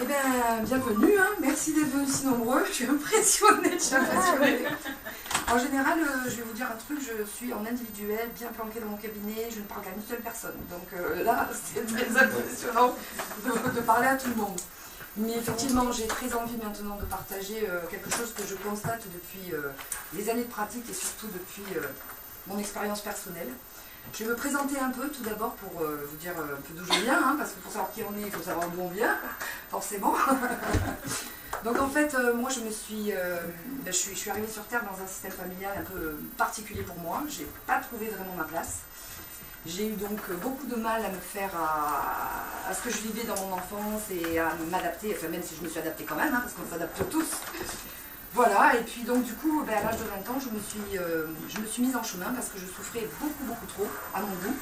Eh bien, bienvenue, hein. Merci d'être venus si nombreux, je suis impressionnée, En général, je vais vous dire un truc, je suis en individuel, bien planquée dans mon cabinet, je ne parle qu'à une seule personne. Donc là, c'est très impressionnant de parler à tout le monde. Mais effectivement, j'ai très envie maintenant de partager quelque chose que je constate depuis des années de pratique et surtout depuis mon expérience personnelle. Je vais me présenter un peu tout d'abord pour vous dire un peu d'où je viens, hein, parce que pour savoir qui on est, il faut savoir d'où on vient, forcément. Donc en fait, moi je suis arrivée sur Terre dans un système familial un peu particulier pour moi. J'ai pas trouvé vraiment ma place. J'ai eu donc beaucoup de mal à me faire à ce que je vivais dans mon enfance et à m'adapter, enfin même si je me suis adaptée quand même, hein, parce qu'on s'adapte tous. Voilà, et puis donc du coup, à l'âge de 20 ans, je me suis mise en chemin parce que je souffrais beaucoup trop à mon goût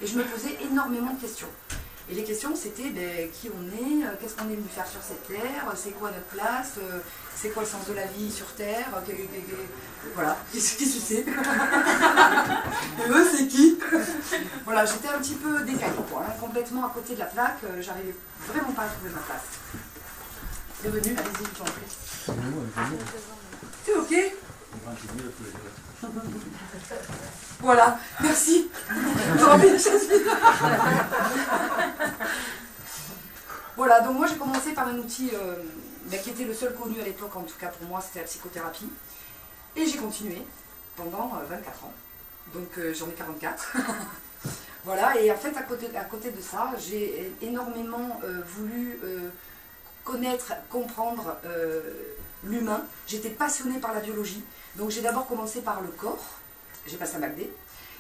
et je me posais énormément de questions. Et les questions c'était qui on est, qu'est-ce qu'on est venu faire sur cette terre, c'est quoi notre place, c'est quoi le sens de la vie sur terre, voilà, qui c'est et eux c'est qui. Voilà, j'étais un petit peu décalée, quoi, hein, complètement à côté de la plaque, j'arrivais vraiment pas à trouver ma place. Bienvenue, allez-y, je t'en prie. C'est ok? Voilà, merci. Voilà, donc moi j'ai commencé par un outil qui était le seul connu à l'époque, en tout cas pour moi, c'était la psychothérapie. Et j'ai continué pendant 24 ans. Donc j'en ai 44. Voilà, et en fait à côté de ça, j'ai énormément voulu connaître, comprendre l'humain. J'étais passionnée par la biologie. Donc j'ai d'abord commencé par le corps, j'ai passé un bac D.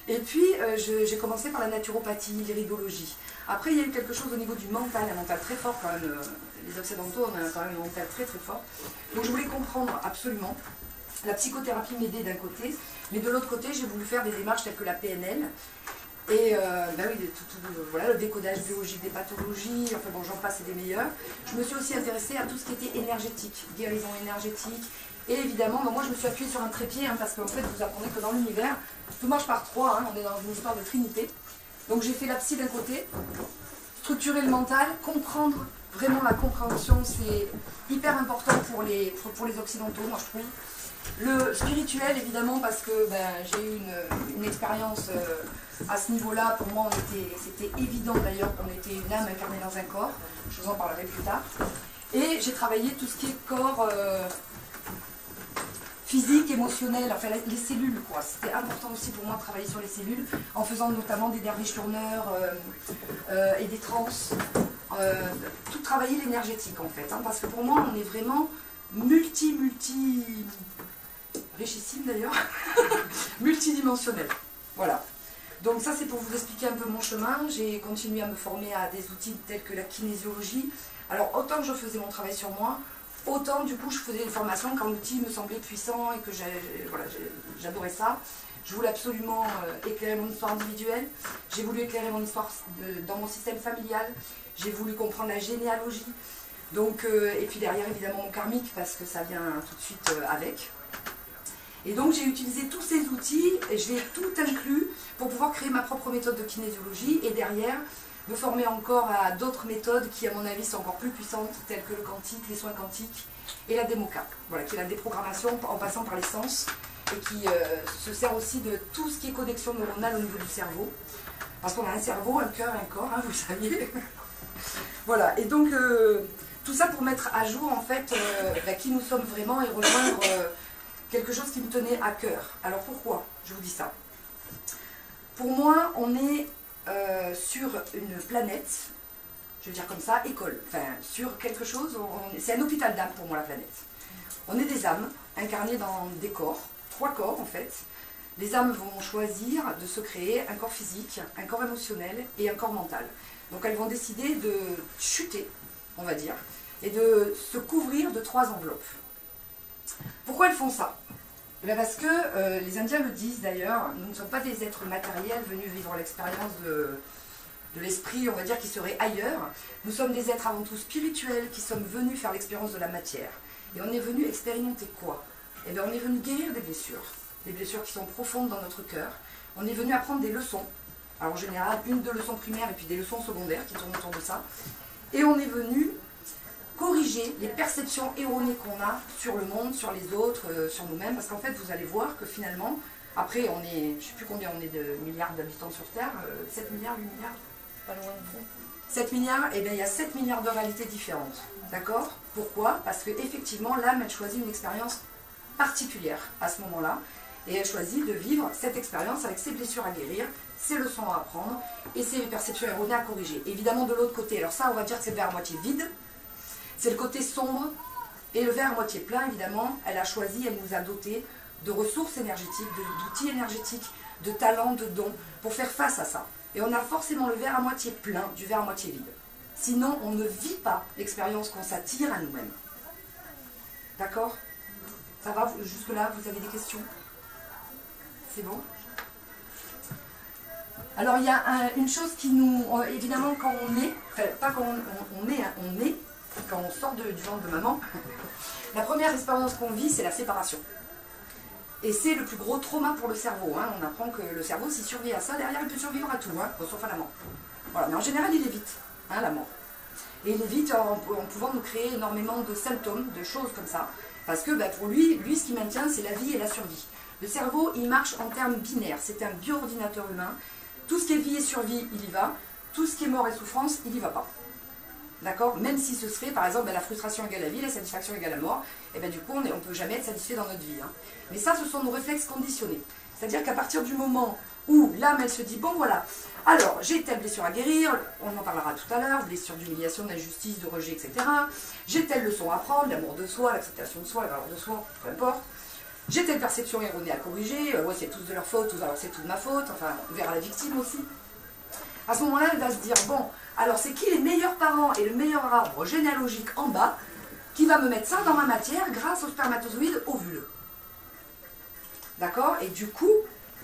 Et puis j'ai commencé par la naturopathie, l'iridologie. Après il y a eu quelque chose au niveau du mental, un mental très fort quand même. Les occidentaux, on a quand même un mental très fort. Donc je voulais comprendre absolument. La psychothérapie m'aidait d'un côté, mais de l'autre côté j'ai voulu faire des démarches telles que la PNL. Et oui, voilà, le décodage biologique des pathologies, enfin bon, j'en passe et des meilleurs. Je me suis aussi intéressée à tout ce qui était énergétique, guérison énergétique. Et évidemment, moi je me suis appuyée sur un trépied, hein, parce qu'en fait vous apprenez que dans l'univers, tout marche par trois, hein, on est dans une histoire de trinité. Donc j'ai fait la psy d'un côté, structurer le mental, comprendre, vraiment la compréhension, c'est hyper important pour les occidentaux, moi je trouve. Le spirituel, évidemment, parce que j'ai eu une expérience à ce niveau-là. Pour moi, c'était évident d'ailleurs qu'on était une âme incarnée dans un corps. Je vous en parlerai plus tard. Et j'ai travaillé tout ce qui est corps physique, émotionnel, enfin les cellules, quoi. C'était important aussi pour moi de travailler sur les cellules, en faisant notamment des derviches tourneurs et des trans. Tout travailler l'énergétique, en fait. Hein, parce que pour moi, on est vraiment richissime d'ailleurs, multidimensionnel. Voilà. Donc ça c'est pour vous expliquer un peu mon chemin. J'ai continué à me former à des outils tels que la kinésiologie. Alors autant que je faisais mon travail sur moi, autant du coup je faisais des formations quand l'outil me semblait puissant et que j'adorais ça. Je voulais absolument éclairer mon histoire individuelle. J'ai voulu éclairer mon histoire dans mon système familial. J'ai voulu comprendre la généalogie. Donc, et puis derrière évidemment mon karmique parce que ça vient tout de suite avec. Et donc j'ai utilisé tous ces outils et je l'ai tout inclus pour pouvoir créer ma propre méthode de kinésiologie et derrière me former encore à d'autres méthodes qui à mon avis sont encore plus puissantes telles que le quantique, les soins quantiques et la démoca, voilà, qui est la déprogrammation en passant par les sens et qui se sert aussi de tout ce qui est connexion neuronale au niveau du cerveau. Parce qu'on a un cerveau, un cœur, un corps, hein, vous saviez. Voilà, et donc tout ça pour mettre à jour en fait qui nous sommes vraiment et rejoindre quelque chose qui me tenait à cœur. Alors pourquoi je vous dis ça? Pour moi, on est sur une planète, je veux dire comme ça, école, enfin sur quelque chose, c'est un hôpital d'âme pour moi la planète. On est des âmes incarnées dans des corps, 3 corps en fait. Les âmes vont choisir de se créer un corps physique, un corps émotionnel et un corps mental. Donc elles vont décider de chuter, on va dire, et de se couvrir de 3 enveloppes. Pourquoi elles font ça? Parce que les Indiens le disent d'ailleurs, nous ne sommes pas des êtres matériels venus vivre l'expérience de l'esprit, on va dire, qui serait ailleurs. Nous sommes des êtres avant tout spirituels qui sommes venus faire l'expérience de la matière. Et on est venu expérimenter quoi? Eh bien, on est venu guérir des blessures qui sont profondes dans notre cœur. On est venu apprendre des leçons. Alors en général, 1 ou 2 leçons primaires et puis des leçons secondaires qui tournent autour de ça. Et on est venu corriger les perceptions erronées qu'on a sur le monde, sur les autres, sur nous-mêmes, parce qu'en fait, vous allez voir que finalement, après, on est, je ne sais plus combien on est de milliards d'habitants sur Terre, 7 milliards, 8 milliards? Pas loin de 7 milliards, et bien il y a 7 milliards de réalités différentes. D'accord? Pourquoi? Parce qu'effectivement, l'âme, elle choisit une expérience particulière à ce moment-là, et elle choisit de vivre cette expérience avec ses blessures à guérir, ses leçons à apprendre, et ses perceptions erronées à corriger. Évidemment, de l'autre côté, alors ça, on va dire que c'est le verre à moitié vide, c'est le côté sombre, et le verre à moitié plein, évidemment, elle a choisi, elle nous a dotés de ressources énergétiques, d'outils énergétiques, de talents, de dons, pour faire face à ça. Et on a forcément le verre à moitié plein du verre à moitié vide. Sinon, on ne vit pas l'expérience qu'on s'attire à nous-mêmes. D'accord? Ça va? Jusque-là, vous avez des questions? C'est bon? Alors, il y a une chose qui nous... évidemment, quand on est... Enfin, pas quand on est, hein, on est, quand on sort du ventre de maman, la première expérience qu'on vit, c'est la séparation. Et c'est le plus gros trauma pour le cerveau. Hein. On apprend que le cerveau, s'il survit à ça, derrière, il peut survivre à tout, hein, sauf à la mort. Voilà. Mais en général, il évite hein, la mort. Et il évite en pouvant nous créer énormément de symptômes, de choses comme ça. Parce que bah, pour lui, ce qui maintient, c'est la vie et la survie. Le cerveau, il marche en termes binaires. C'est un bioordinateur humain. Tout ce qui est vie et survie, il y va. Tout ce qui est mort et souffrance, il n'y va pas. D'accord? Même si ce serait, par exemple, la frustration égale la vie, la satisfaction égale la mort, et bien du coup, on ne peut jamais être satisfait dans notre vie. Hein. Mais ça, ce sont nos réflexes conditionnés. C'est-à-dire qu'à partir du moment où l'âme, elle se dit, bon voilà, alors j'ai telle blessure à guérir, on en parlera tout à l'heure, blessure d'humiliation, d'injustice, de rejet, etc. J'ai telle leçon à apprendre, l'amour de soi, l'acceptation de soi, la valeur de soi, peu importe. J'ai telle perception erronée à corriger, ouais, c'est tous de leur faute, alors c'est tout de ma faute, enfin, on verra la victime aussi. À ce moment-là, elle va se dire, bon, alors c'est qui les meilleurs parents et le meilleur arbre généalogique en bas qui va me mettre ça dans ma matière grâce au spermatozoïde ovule. D'accord? Et du coup,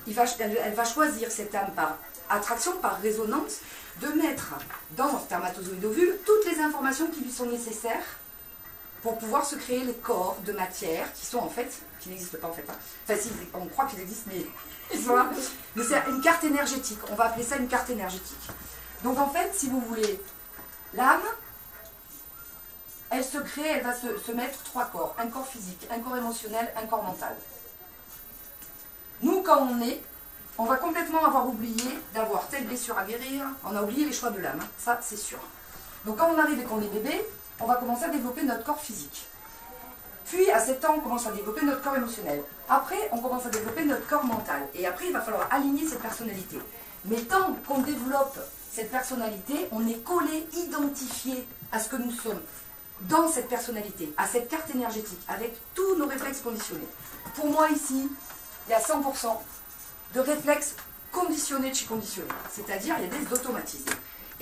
elle va choisir cette âme par attraction, par résonance, de mettre dans le spermatozoïde ovule toutes les informations qui lui sont nécessaires pour pouvoir se créer les corps de matière qui sont en fait, qui n'existent pas en fait. Hein. Enfin si, on croit qu'ils existent, mais ils sont là. Mais c'est une carte énergétique, on va appeler ça une carte énergétique. Donc en fait, si vous voulez, l'âme, elle se crée, elle va se mettre 3 corps. Un corps physique, un corps émotionnel, un corps mental. Nous, quand on est, on va complètement avoir oublié d'avoir telle blessure à guérir, on a oublié les choix de l'âme, hein. Ça c'est sûr. Donc quand on arrive et qu'on est bébé, on va commencer à développer notre corps physique. Puis à 7 ans, on commence à développer notre corps émotionnel. Après, on commence à développer notre corps mental. Et après, il va falloir aligner cette personnalité. Mais tant qu'on développe cette personnalité, on est collé, identifié à ce que nous sommes, dans cette personnalité, à cette carte énergétique, avec tous nos réflexes conditionnés. Pour moi, ici, il y a 100% de réflexes conditionnés de chez conditionnés. C'est-à-dire, il y a des automatismes.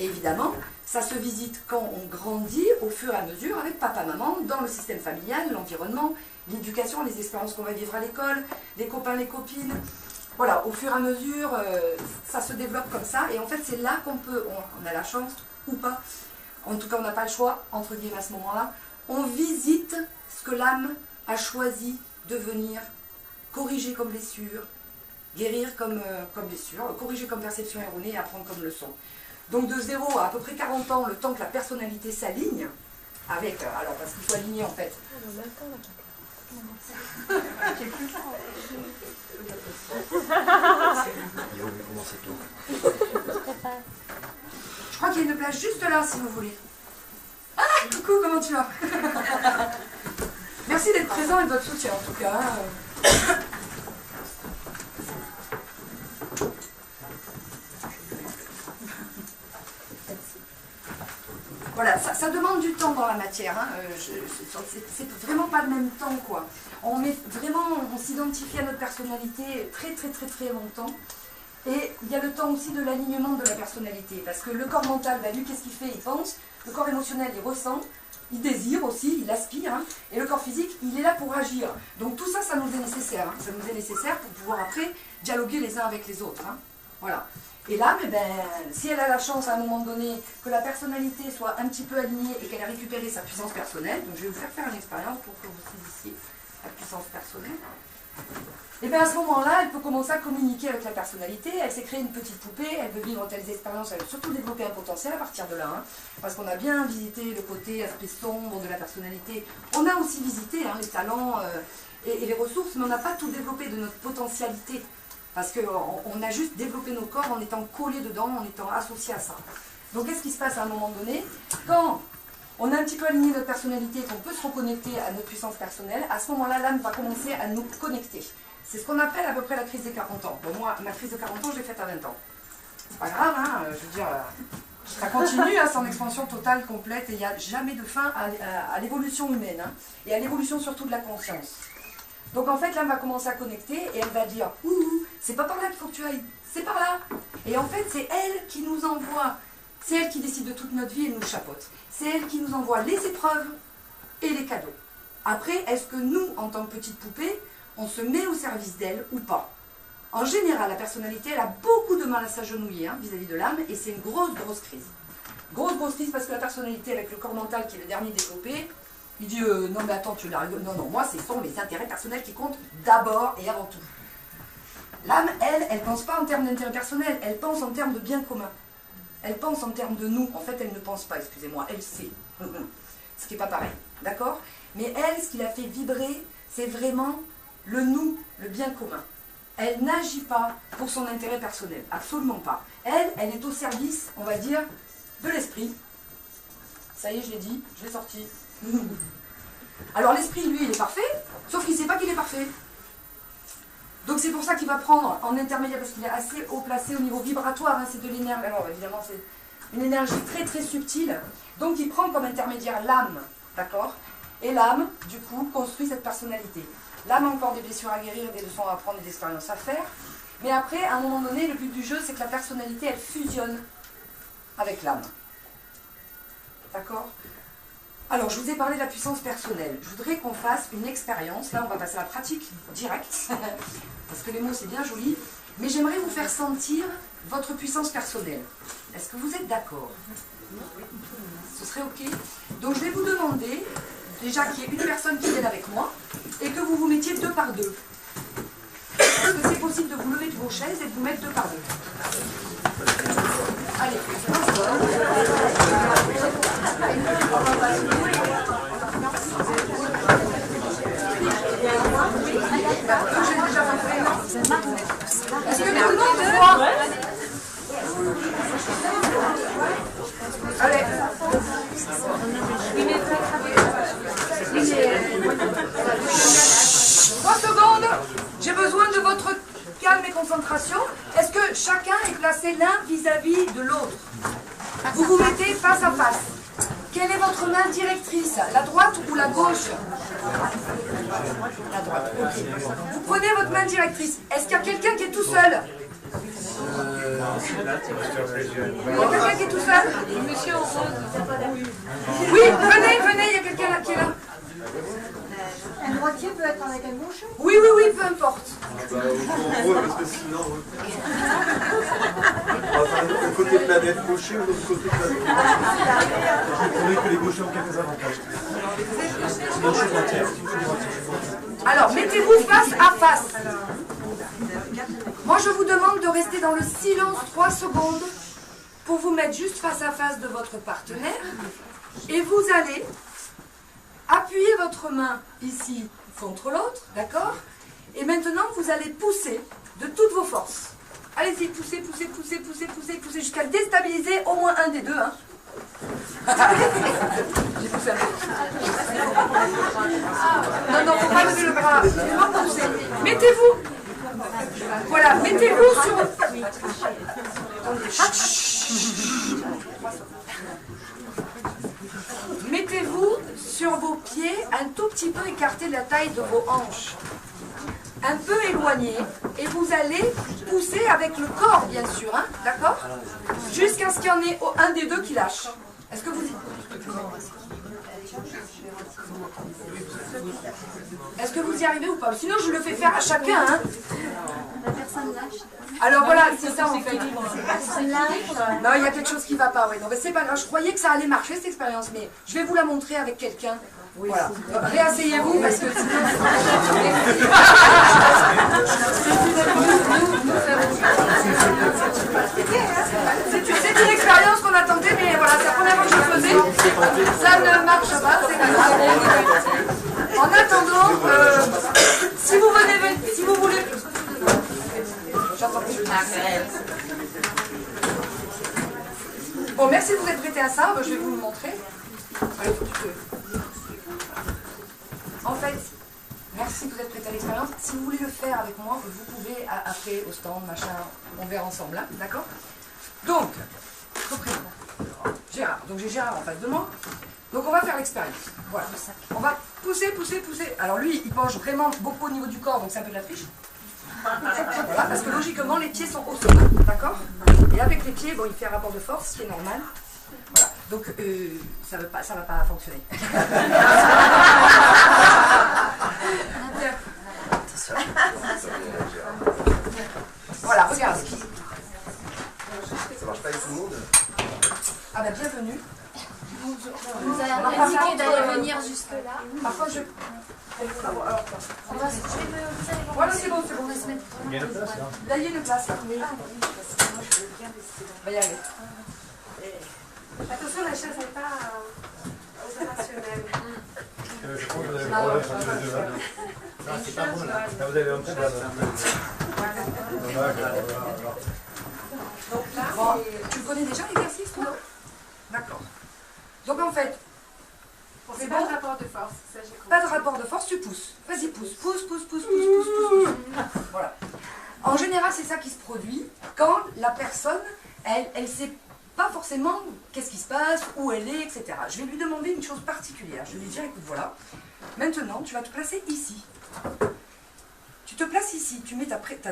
Et évidemment, ça se visite quand on grandit au fur et à mesure avec papa, maman, dans le système familial, l'environnement, l'éducation, les expériences qu'on va vivre à l'école, les copains, les copines. Voilà, au fur et à mesure, ça se développe comme ça. Et en fait, c'est là qu'on peut, on a la chance ou pas, en tout cas, on n'a pas le choix, entre guillemets, à ce moment-là, on visite ce que l'âme a choisi de venir corriger comme blessure, guérir comme blessure, corriger comme perception erronée et apprendre comme leçon. Donc de 0 à peu près 40 ans, le temps que la personnalité s'aligne, avec, alors parce qu'il faut aligner en fait. Je crois qu'il y a une place juste là si vous voulez. Ah, coucou, comment tu vas? Merci d'être présent et de votre soutien en tout cas. Voilà, ça demande du temps dans la matière, hein. C'est vraiment pas le même temps quoi. On s'identifie à notre personnalité très très très très longtemps. Et il y a le temps aussi de l'alignement de la personnalité. Parce que le corps mental, bah, lui qu'est-ce qu'il fait? Il pense. Le corps émotionnel, il ressent. Il désire aussi, il aspire. Hein. Et le corps physique, il est là pour agir. Donc tout ça, ça nous est nécessaire. Hein. Ça nous est nécessaire pour pouvoir après dialoguer les uns avec les autres. Hein. Voilà. Et là, si elle a la chance à un moment donné que la personnalité soit un petit peu alignée et qu'elle a récupéré sa puissance personnelle, donc je vais vous faire une expérience pour que vous saisissiez la puissance personnelle. Et bien à ce moment-là, elle peut commencer à communiquer avec la personnalité, elle s'est créée une petite poupée, elle veut vivre telles expériences, elle veut surtout développer un potentiel à partir de là, hein, parce qu'on a bien visité le côté aspect sombre de la personnalité. On a aussi visité les talents et les ressources, mais on n'a pas tout développé de notre potentialité, parce qu'on a juste développé nos corps en étant collés dedans, en étant associés à ça. Donc qu'est-ce qui se passe à un moment donné? Quand on a un petit peu aligné notre personnalité, qu'on peut se reconnecter à notre puissance personnelle, à ce moment-là, l'âme va commencer à nous connecter. C'est ce qu'on appelle à peu près la crise des 40 ans. Bon, moi, ma crise de 40 ans, je l'ai faite à 20 ans. C'est pas grave, hein, je veux dire, ça continue, hein, c'est en expansion totale, complète, et il n'y a jamais de fin à l'évolution humaine, hein, et à l'évolution surtout de la conscience. Donc en fait, l'âme va commencer à connecter, et elle va dire, ouh, c'est pas par là qu'il faut que tu ailles, c'est par là. Et en fait, c'est elle qui nous envoie, c'est elle qui décide de toute notre vie et nous chapeaute. C'est elle qui nous envoie les épreuves et les cadeaux. Après, est-ce que nous, en tant que petite poupée, on se met au service d'elle ou pas? En général, la personnalité, elle a beaucoup de mal à s'agenouiller vis-à-vis de l'âme, et c'est une grosse crise. Grosse crise parce que la personnalité, avec le corps mental qui est le dernier développé, il dit non mais attends, tu la rigoles. Non, moi ce sont mes intérêts personnels qui comptent d'abord et avant tout. L'âme, elle pense pas en termes d'intérêt personnel, elle pense en termes de bien commun. Elle pense en termes de nous. En fait, elle ne pense pas, excusez-moi, elle sait. Ce qui n'est pas pareil, d'accord? Mais elle, ce qui la fait vibrer, c'est vraiment le nous, le bien commun. Elle n'agit pas pour son intérêt personnel, absolument pas. Elle est au service, on va dire, de l'esprit. Ça y est, je l'ai dit, je l'ai sorti. Alors l'esprit, lui, il est parfait, sauf qu'il ne sait pas qu'il est parfait. Donc c'est pour ça qu'il va prendre en intermédiaire, parce qu'il est assez haut placé au niveau vibratoire, c'est de l'énergie. Alors évidemment, c'est une énergie très subtile. Donc il prend comme intermédiaire l'âme, d'accord? Et l'âme, du coup, construit cette personnalité. L'âme a encore des blessures à guérir, des leçons à apprendre, des expériences à faire. Mais après, à un moment donné, le but du jeu, c'est que la personnalité, elle fusionne avec l'âme. D'accord? Alors, je vous ai parlé de la puissance personnelle. Je voudrais qu'on fasse une expérience. Là, on va passer à la pratique directe. Parce que les mots, c'est bien joli. Mais j'aimerais vous faire sentir votre puissance personnelle. Est-ce que vous êtes d'accord? Ce serait OK? Donc, je vais vous demander, déjà qu'il y ait une personne qui vienne avec moi, et que vous vous mettiez 2 par 2. Est-ce que c'est possible de vous lever de vos chaises et de vous mettre 2 par 2? Allez, j'ai déjà fait, non? Est-ce que tout le monde me voit? Allez. 3 secondes. J'ai besoin de votre calme et concentration. Est-ce que chacun est placé l'un vis-à-vis de l'autre? Vous vous mettez face à face. Quelle est votre main directrice? La droite ou la gauche? La droite, ok. Vous prenez votre main directrice. Est-ce qu'il y a quelqu'un qui est tout seul? Il y a quelqu'un qui est tout seul? Monsieur en rose. Oui, venez, il y a quelqu'un là qui est là. Un droitier peut être avec un gauche? Oui, peu importe. Parce que sinon, on va faire le côté planète gaucher ou l'autre côté planète. Je trouvais que les gauchers ont quelques avantages. Sinon, je suis droitière. Alors, mettez-vous face à face. Moi, je vous demande de rester dans le silence 3 secondes pour vous mettre juste face à face de votre partenaire. Et vous allez appuyer votre main ici contre l'autre, d'accord? Et maintenant, vous allez pousser de toutes vos forces. Allez-y, poussez jusqu'à déstabiliser au moins un des deux. Hein. J'ai poussé un peu. Non, faut pas lever le bras. Faut pas pousser. Mettez-vous. Voilà, mettez-vous sur... Mettez-vous sur vos pieds un tout petit peu écartés de la taille de vos hanches. Un peu éloignés. Et vous allez pousser avec le corps, bien sûr. Hein, d'accord? Jusqu'à ce qu'il y en ait un des deux qui lâche. Est-ce que vous... Est-ce que vous y arrivez ou pas? Sinon, je le fais faire à chacun. Hein. La personne lâche. Alors voilà, c'est ça en fait. Personne lâche. Non, il y a quelque chose qui ne va pas. Ouais. Non, mais c'est pas grave. Je croyais que ça allait marcher cette expérience, mais je vais vous la montrer avec quelqu'un Voilà. Réasseyez-vous parce que sinon... C'est une expérience qu'on a tentée, mais voilà, c'est la première fois que je le faisais. Ça ne marche pas, c'est pas grave. En attendant, si vous voulez... J'entends plus. Bon, merci de vous être prêté à ça. Je vais vous le montrer. Allez, en fait, merci de vous être prêté à l'expérience. Si vous voulez le faire avec moi, vous pouvez après au stand, machin, on verra ensemble, hein, d'accord? Donc, Gérard. Donc j'ai Gérard en face de moi. Donc on va faire l'expérience. Voilà. On va pousser. Alors lui, il penche vraiment beaucoup au niveau du corps, donc c'est un peu de la triche. Voilà, parce que logiquement, les pieds sont au sol, d'accord? Et avec les pieds, bon, il fait un rapport de force, ce qui est normal. Voilà, donc ça va pas fonctionner. Voilà, regarde. Ça marche pas avec tout le monde? Ah ben bienvenue. Vous avez indiqué d'aller venir jusque-là. Par contre, je... Voilà, c'est bon. Il y a une place là. Là, il y a une place, là. On va y arriver. Attention, la chaise n'est pas opérationnelle. Je crois que vous avez le problème sur les deux. Non, c'est pas bon là. Là, vous avez un problème. Bon, tu connais déjà l'exercice, toi? D'accord. Donc en fait, C'est pas de rapport de force, ça j'ai compris. pas de rapport de force, tu pousses. Vas-y, pousse. Voilà. En général, c'est ça qui se produit quand la personne, elle sait pas forcément qu'est-ce qui se passe, où elle est, etc. Je vais lui demander une chose particulière. Je vais lui dire, écoute, voilà, maintenant, tu vas te placer ici. Tu te places ici, tu mets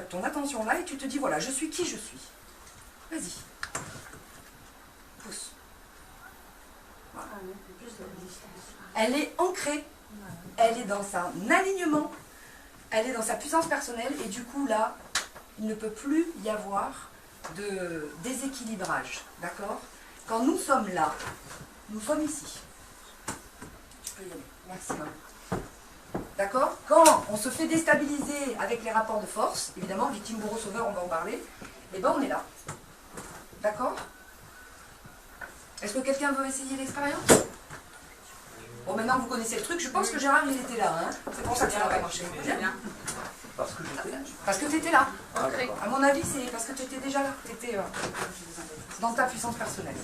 ton attention là et tu te dis, voilà, je suis qui je suis. Vas-y. Pousse. Voilà. Elle est ancrée, elle est dans son alignement, elle est dans sa puissance personnelle et du coup là, il ne peut plus y avoir de déséquilibrage, d'accord? Quand nous sommes là, nous sommes ici. Tu peux y aller, maximum. D'accord? Quand on se fait déstabiliser avec les rapports de force, évidemment, victime, bourreau, sauveur, on va en parler, et ben on est là. D'accord? Est-ce que quelqu'un veut essayer l'expérience? Bon, maintenant vous connaissez le truc, je pense que Gérard il était là, hein? C'est pour ça que ça n'a pas marché. Parce que j'étais. Parce que tu étais là. Ah, d'accord. À mon avis, c'est parce que tu étais déjà là. Tu étais dans ta puissance personnelle.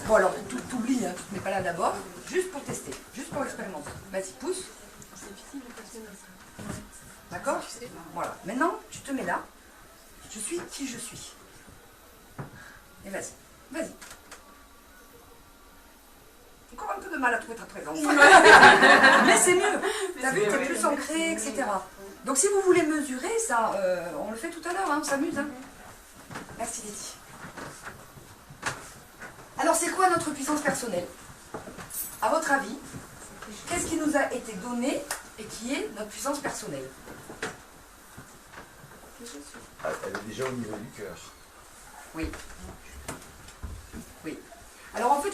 Bon, alors, t'oublies, hein, tu te mets pas là d'abord, juste pour tester, juste pour expérimenter. Vas-y, pousse. D'accord? Voilà. Maintenant, tu te mets là. Je suis qui je suis. Et vas-y. Vas-y. Encore un peu de mal à trouver ta présence. Mais c'est mieux. T'as vu, t'es plus ancré, etc. Donc si vous voulez mesurer ça, on le fait tout à l'heure, hein, on s'amuse. Hein. Merci Letty. Alors c'est quoi notre puissance personnelle? À votre avis, qu'est-ce qui nous a été donné et qui est notre puissance personnelle? Elle est déjà au niveau du cœur. Oui. Oui. Alors en fait,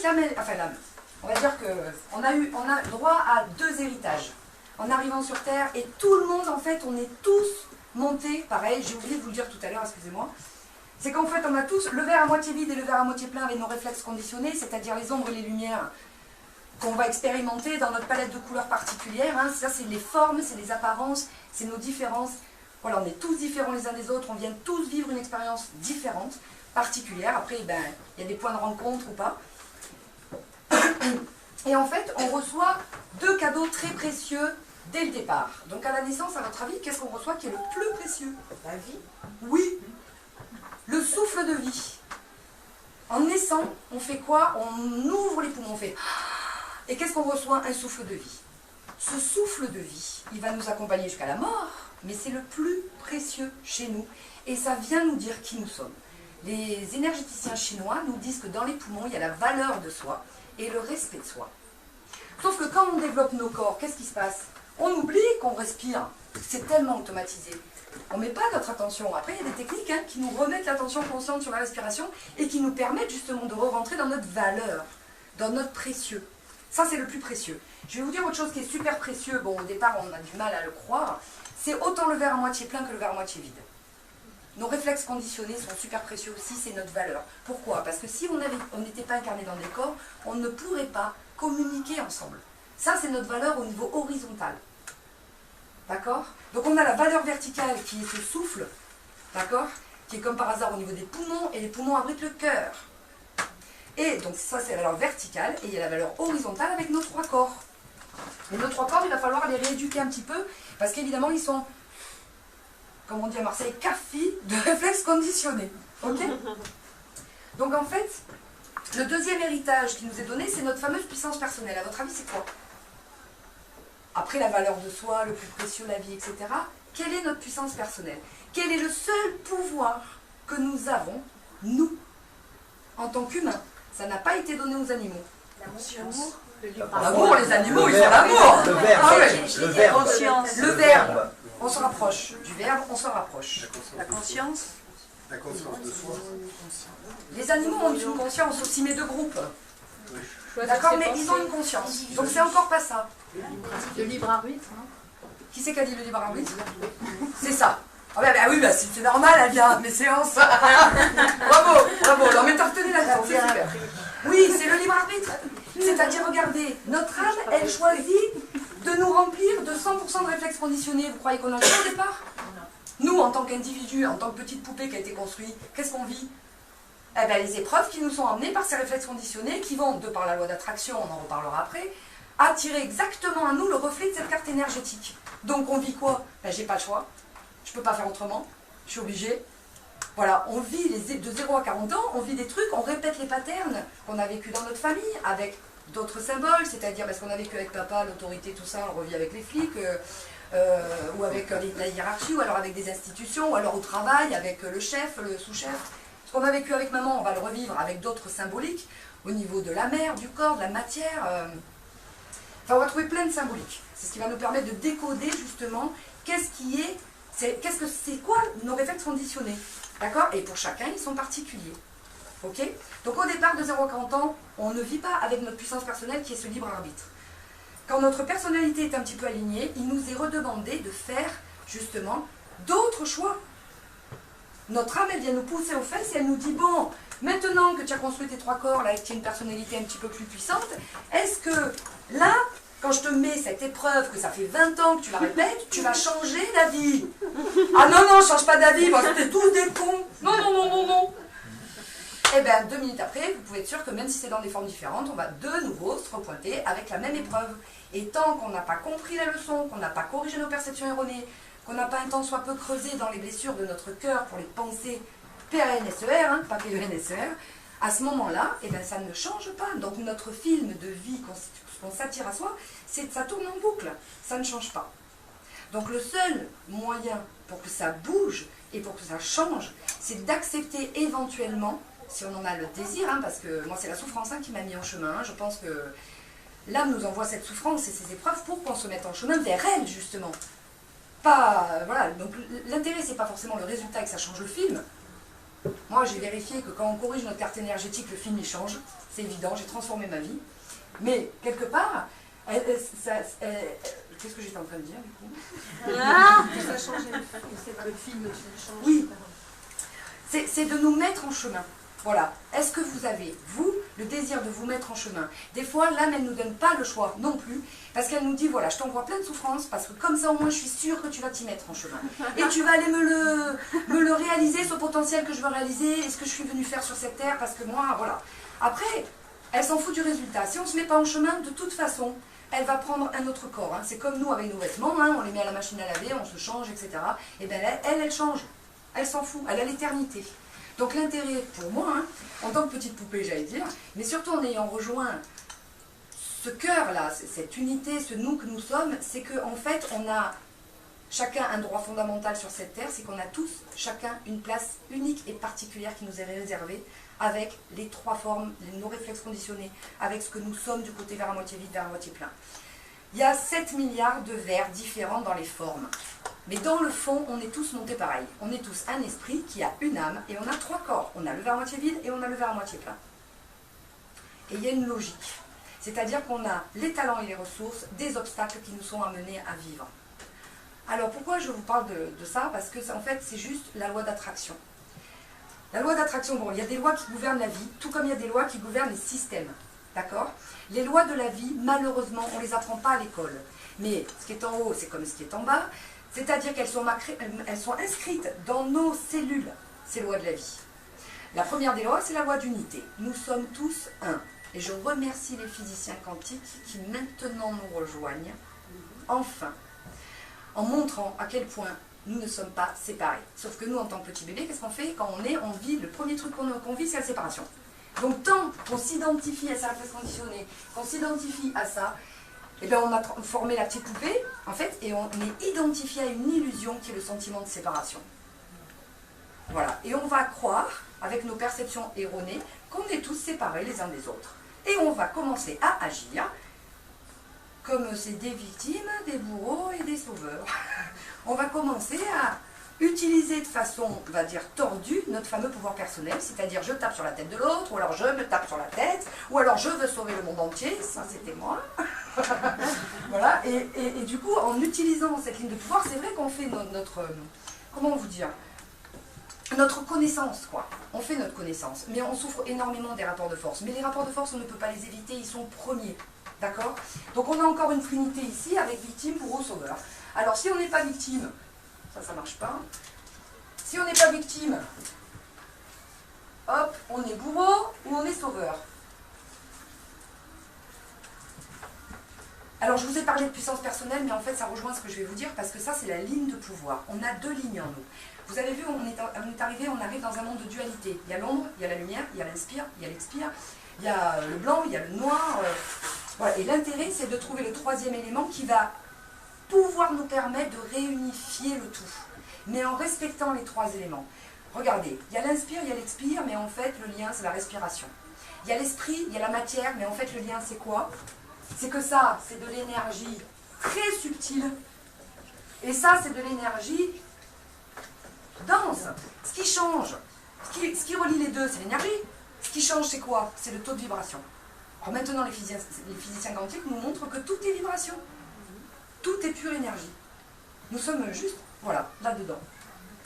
on va dire qu'on a droit à 2 héritages. En arrivant sur Terre, et tout le monde, en fait, on est tous montés, pareil, j'ai oublié de vous le dire tout à l'heure, excusez-moi, c'est qu'en fait, on a tous le verre à moitié vide et le verre à moitié plein avec nos réflexes conditionnés, c'est-à-dire les ombres et les lumières qu'on va expérimenter dans notre palette de couleurs particulière. Hein. Ça, c'est les formes, c'est les apparences, c'est nos différences. Voilà, on est tous différents les uns des autres, on vient tous vivre une expérience différente, particulière. Après, ben, il y a des points de rencontre ou pas. Et en fait, on reçoit 2 cadeaux très précieux dès le départ. Donc à la naissance, à votre avis, qu'est-ce qu'on reçoit qui est le plus précieux? La vie. Oui. Le souffle de vie. En naissant, on fait quoi? On ouvre les poumons, on fait... Et qu'est-ce qu'on reçoit? Un souffle de vie. Ce souffle de vie, il va nous accompagner jusqu'à la mort, mais c'est le plus précieux chez nous. Et ça vient nous dire qui nous sommes. Les énergéticiens chinois nous disent que dans les poumons, il y a la valeur de soi et le respect de soi. Sauf que quand on développe nos corps, qu'est-ce qui se passe? On oublie qu'on respire. C'est tellement automatisé. On ne met pas notre attention. Après, il y a des techniques qui nous remettent l'attention consciente sur la respiration et qui nous permettent justement de re-rentrer dans notre valeur, dans notre précieux. Ça, c'est le plus précieux. Je vais vous dire autre chose qui est super précieux. Bon, au départ, on a du mal à le croire. C'est autant le verre à moitié plein que le verre à moitié vide. Nos réflexes conditionnés sont super précieux aussi, c'est notre valeur. Pourquoi? Parce que si on n'était pas incarné dans des corps, on ne pourrait pas communiquer ensemble. Ça, c'est notre valeur au niveau horizontal. D'accord? Donc on a la valeur verticale qui est ce souffle, d'accord? Qui est comme par hasard au niveau des poumons, et les poumons abritent le cœur. Et donc ça, c'est la valeur verticale, et il y a la valeur horizontale avec nos 3 corps. Et nos 3 corps, il va falloir les rééduquer un petit peu, parce qu'évidemment, ils sont, comme on dit à Marseille, cafis de réflexes conditionnés. Ok? Donc en fait, le deuxième héritage qui nous est donné, c'est notre fameuse puissance personnelle. À votre avis, c'est quoi? Après la valeur de soi, le plus précieux, la vie, etc., quelle est notre puissance personnelle? Quel est le seul pouvoir que nous avons, nous, en tant qu'humains? Ça n'a pas été donné aux animaux. L'amour, les animaux, ils ont l'amour. Le verbe. Ah ouais. Le verbe. Le verbe. On se rapproche. Du verbe, on se rapproche. La conscience. La conscience de soi. Les animaux ont une conscience aussi, mais de groupe. D'accord, mais ils ont une conscience. Donc c'est encore pas ça. Le libre arbitre. Qui c'est qui a dit le libre arbitre? C'est ça. Ah bah oui, bah, c'est normal, elle vient à mes séances. Bravo, bravo. Alors, mais t'as retenu la tête, c'est super. Oui, c'est le libre arbitre. C'est-à-dire, regardez, notre âme, elle choisit de nous remplir de 100% de réflexes conditionnés. Vous croyez qu'on en a au départ? Nous, en tant qu'individu, en tant que petite poupée qui a été construite, qu'est-ce qu'on vit? Eh bien, les épreuves qui nous sont emmenées par ces réflexes conditionnés, qui vont, de par la loi d'attraction, on en reparlera après, attirer exactement à nous le reflet de cette carte énergétique. Donc, on vit quoi? Ben, j'ai pas le choix. Je peux pas faire autrement. Je suis obligée. Voilà, on vit de 0 à 40 ans, on vit des trucs, on répète les patterns qu'on a vécu dans notre famille, avec d'autres symboles, c'est-à-dire parce qu'on a vécu avec papa, l'autorité, tout ça, on revit avec les flics, ou avec la hiérarchie, ou alors avec des institutions, ou alors au travail, avec le chef, le sous-chef. Ce qu'on a vécu avec maman, on va le revivre avec d'autres symboliques, au niveau de la mer, du corps, de la matière. Enfin, on va trouver plein de symboliques. C'est ce qui va nous permettre de décoder justement c'est quoi nos réflexes conditionnés. D'accord? Et pour chacun, ils sont particuliers. Ok? Donc au départ, de 0 à 40 ans, on ne vit pas avec notre puissance personnelle qui est ce libre arbitre. Quand notre personnalité est un petit peu alignée, il nous est redemandé de faire justement d'autres choix. Notre âme, elle vient nous pousser aux fesses et elle nous dit, bon, maintenant que tu as construit tes 3 corps, là, et que tu as une personnalité un petit peu plus puissante, est-ce que là, quand je te mets cette épreuve, que ça fait 20 ans que tu la répètes, tu vas changer d'avis? Ah non, non, je change pas d'avis, moi c'était tous des cons. Non, non, non, non, non. Et bien, 2 minutes après, vous pouvez être sûr que même si c'est dans des formes différentes, on va de nouveau se repointer avec la même épreuve. Et tant qu'on n'a pas compris la leçon, qu'on n'a pas corrigé nos perceptions erronées, qu'on n'a pas un tant soit peu creusé dans les blessures de notre cœur pour les penser P-A-N-S-E-R, hein, pas P-E-N-S-E-R, à ce moment-là, eh ben, ça ne change pas. Donc notre film de vie qu'on s'attire à soi, ça tourne en boucle, ça ne change pas. Donc le seul moyen pour que ça bouge et pour que ça change, c'est d'accepter éventuellement, si on en a le désir, hein, parce que moi c'est la souffrance qui m'a mis en chemin, je pense que l'âme nous envoie cette souffrance et ces épreuves pour qu'on se mette en chemin vers elle justement. Pas, voilà, donc l'intérêt c'est pas forcément le résultat et que ça change le film. Moi j'ai vérifié que quand on corrige notre carte énergétique, le film il change, c'est évident, j'ai transformé ma vie. Mais quelque part, qu'est-ce que j'étais en train de dire du coup? Ça change le film change. Oui, c'est de nous mettre en chemin. Voilà. Est-ce que vous avez, vous, le désir de vous mettre en chemin? Des fois, l'âme, elle ne nous donne pas le choix non plus, parce qu'elle nous dit, voilà, je t'envoie plein de souffrances, parce que comme ça, au moins, je suis sûre que tu vas t'y mettre en chemin. Et tu vas aller me le réaliser, ce potentiel que je veux réaliser, et ce que je suis venue faire sur cette terre, parce que moi, voilà. Après, elle s'en fout du résultat. Si on ne se met pas en chemin, de toute façon, elle va prendre un autre corps. Hein. C'est comme nous avec nos vêtements, hein, on les met à la machine à laver, on se change, etc. Et bien elle change. Elle s'en fout, elle a l'éternité. Donc l'intérêt pour moi, hein, en tant que petite poupée, j'allais dire, mais surtout en ayant rejoint ce cœur-là, cette unité, ce nous que nous sommes, c'est qu'en fait, on a chacun un droit fondamental sur cette terre, c'est qu'on a tous, chacun, une place unique et particulière qui nous est réservée, avec les 3 formes, nos réflexes conditionnés, avec ce que nous sommes du côté vers à moitié vide, vers à moitié plein. Il y a 7 milliards de verres différents dans les formes. Mais dans le fond, on est tous montés pareil. On est tous un esprit qui a une âme et on a 3 corps. On a le verre à moitié vide et on a le verre à moitié plein. Et il y a une logique. C'est-à-dire qu'on a les talents et les ressources, des obstacles qui nous sont amenés à vivre. Alors pourquoi je vous parle de ça? Parce que en fait c'est juste la loi d'attraction. La loi d'attraction, bon, il y a des lois qui gouvernent la vie, tout comme il y a des lois qui gouvernent les systèmes. D'accord? Les lois de la vie, malheureusement, on ne les apprend pas à l'école. Mais ce qui est en haut, c'est comme ce qui est en bas. C'est-à-dire qu'elles sont inscrites dans nos cellules, ces lois de la vie. La première des lois, c'est la loi d'unité. Nous sommes tous un. Et je remercie les physiciens quantiques qui maintenant nous rejoignent, enfin, en montrant à quel point nous ne sommes pas séparés. Sauf que nous, en tant que petit bébé, qu'est-ce qu'on fait? Quand on vit, le premier truc qu'on vit, c'est la séparation. Donc tant qu'on s'identifie à sa réflexe conditionnée, qu'on s'identifie à ça, eh bien on a formé la petite poupée, en fait, et on est identifié à une illusion qui est le sentiment de séparation. Voilà. Et on va croire, avec nos perceptions erronées, qu'on est tous séparés les uns des autres. Et on va commencer à agir comme c'est des victimes, des bourreaux et des sauveurs. On va commencer à utiliser de façon, on va dire, tordue, notre fameux pouvoir personnel, c'est-à-dire je tape sur la tête de l'autre, ou alors je me tape sur la tête, ou alors je veux sauver le monde entier, ça c'était moi. Voilà, et du coup, en utilisant cette ligne de pouvoir, c'est vrai qu'on fait notre comment vous dire, notre connaissance, quoi. On fait notre connaissance, mais on souffre énormément des rapports de force. Mais les rapports de force, on ne peut pas les éviter, ils sont premiers. D'accord? Donc on a encore une trinité ici avec victime, bourreau, sauveur. Alors si on n'est pas victime, ça marche pas. Si on n'est pas victime, hop, on est bourreau ou on est sauveur. Alors je vous ai parlé de puissance personnelle, mais en fait ça rejoint ce que je vais vous dire, parce que ça c'est la ligne de pouvoir. On a deux lignes en nous. Vous avez vu, on arrive dans un monde de dualité. Il y a l'ombre, il y a la lumière, il y a l'inspire, il y a l'expire, il y a le blanc, il y a le noir. Voilà. Et l'intérêt, c'est de trouver le troisième élément qui va pouvoir nous permettre de réunifier le tout, mais en respectant les trois éléments. Regardez, il y a l'inspire, il y a l'expire, mais en fait le lien c'est la respiration. Il y a l'esprit, il y a la matière, mais en fait le lien c'est quoi? C'est que ça, c'est de l'énergie très subtile, et ça c'est de l'énergie dense. Ce qui change, ce qui relie les deux, c'est l'énergie. Ce qui change, c'est quoi? C'est le taux de vibration. Alors maintenant, les physiciens quantiques nous montrent que tout est vibration. Tout est pure énergie. Nous sommes juste, voilà, là-dedans.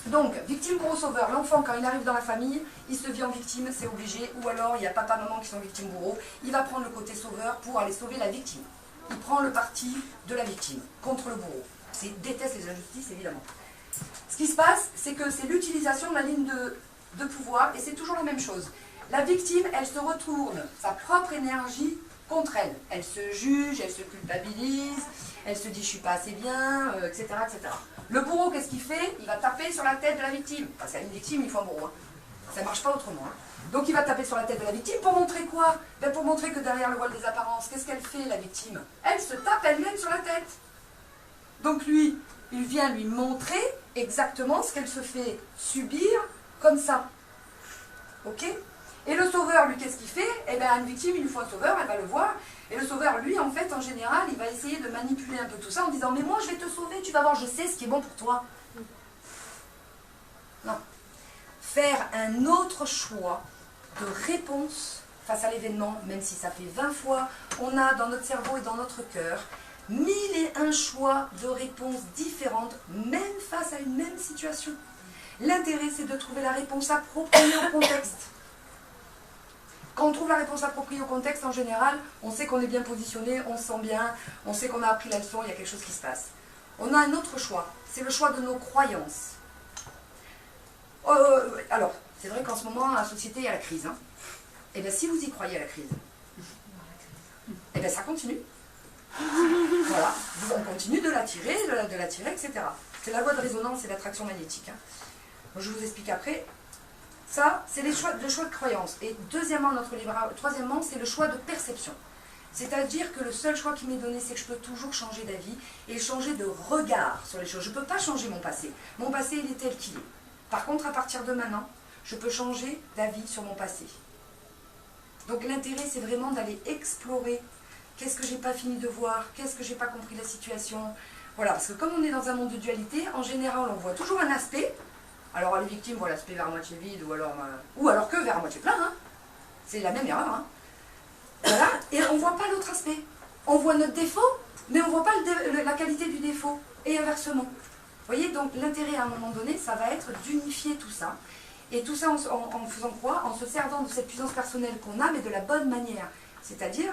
Donc, victime, bourreau, sauveur. L'enfant, quand il arrive dans la famille, il se vit en victime, c'est obligé. Ou alors, il y a papa, maman qui sont victimes, bourreau. Il va prendre le côté sauveur pour aller sauver la victime. Il prend le parti de la victime contre le bourreau. Il déteste les injustices, évidemment. Ce qui se passe, c'est que c'est l'utilisation de la ligne de pouvoir, et c'est toujours la même chose. La victime, elle se retourne sa propre énergie contre elle. Elle se juge, elle se culpabilise, elle se dit « je suis pas assez bien », etc., etc. Le bourreau, qu'est-ce qu'il fait? Il va taper sur la tête de la victime. Parce qu'à une victime, il faut un bourreau. Hein. Ça ne marche pas autrement. Hein. Donc il va taper sur la tête de la victime pour montrer quoi? Ben, pour montrer que derrière le voile des apparences, qu'est-ce qu'elle fait, la victime? Elle se tape elle-même sur la tête. Donc lui, il vient lui montrer exactement ce qu'elle se fait subir comme ça. Ok? Et le sauveur, lui, qu'est-ce qu'il fait? Eh bien, à une victime, il lui faut un sauveur, elle va le voir. Et le sauveur, lui, en fait, en général, il va essayer de manipuler un peu tout ça en disant « Mais moi, je vais te sauver, tu vas voir, je sais ce qui est bon pour toi. » Non. Faire un autre choix de réponse face à l'événement, même si ça fait 20 fois, on a dans notre cerveau et dans notre cœur 1001 choix de réponses différentes, même face à une même situation. L'intérêt, c'est de trouver la réponse appropriée au contexte. Quand on trouve la réponse appropriée au contexte, en général, on sait qu'on est bien positionné, on se sent bien, on sait qu'on a appris la leçon, il y a quelque chose qui se passe. On a un autre choix, c'est le choix de nos croyances. Alors, c'est vrai qu'en ce moment, dans la société, il y a la crise. Hein. Et bien, si vous y croyez à la crise, et bien ça continue. Voilà, on continue de l'attirer, etc. C'est la loi de résonance et d'attraction magnétique. Hein. Donc, je vous explique après. Ça, c'est le choix de croyance. Et deuxièmement, troisièmement, c'est le choix de perception. C'est-à-dire que le seul choix qui m'est donné, c'est que je peux toujours changer d'avis et changer de regard sur les choses. Je ne peux pas changer mon passé. Mon passé, il est tel qu'il est. Par contre, à partir de maintenant, je peux changer d'avis sur mon passé. Donc l'intérêt, c'est vraiment d'aller explorer. Qu'est-ce que j'ai pas fini de voir? Qu'est-ce que j'ai pas compris de la situation? Voilà, parce que comme on est dans un monde de dualité, en général, on voit toujours un aspect. Alors les victimes voient l'aspect vers moitié vide ou alors que vers moitié plein. Hein. C'est la même erreur. Hein. Voilà. Et on ne voit pas l'autre aspect. On voit notre défaut, mais on ne voit pas la qualité du défaut, et inversement. Vous voyez, donc l'intérêt à un moment donné, ça va être d'unifier tout ça. Et tout ça en faisant quoi? En se servant de cette puissance personnelle qu'on a, mais de la bonne manière. C'est-à-dire,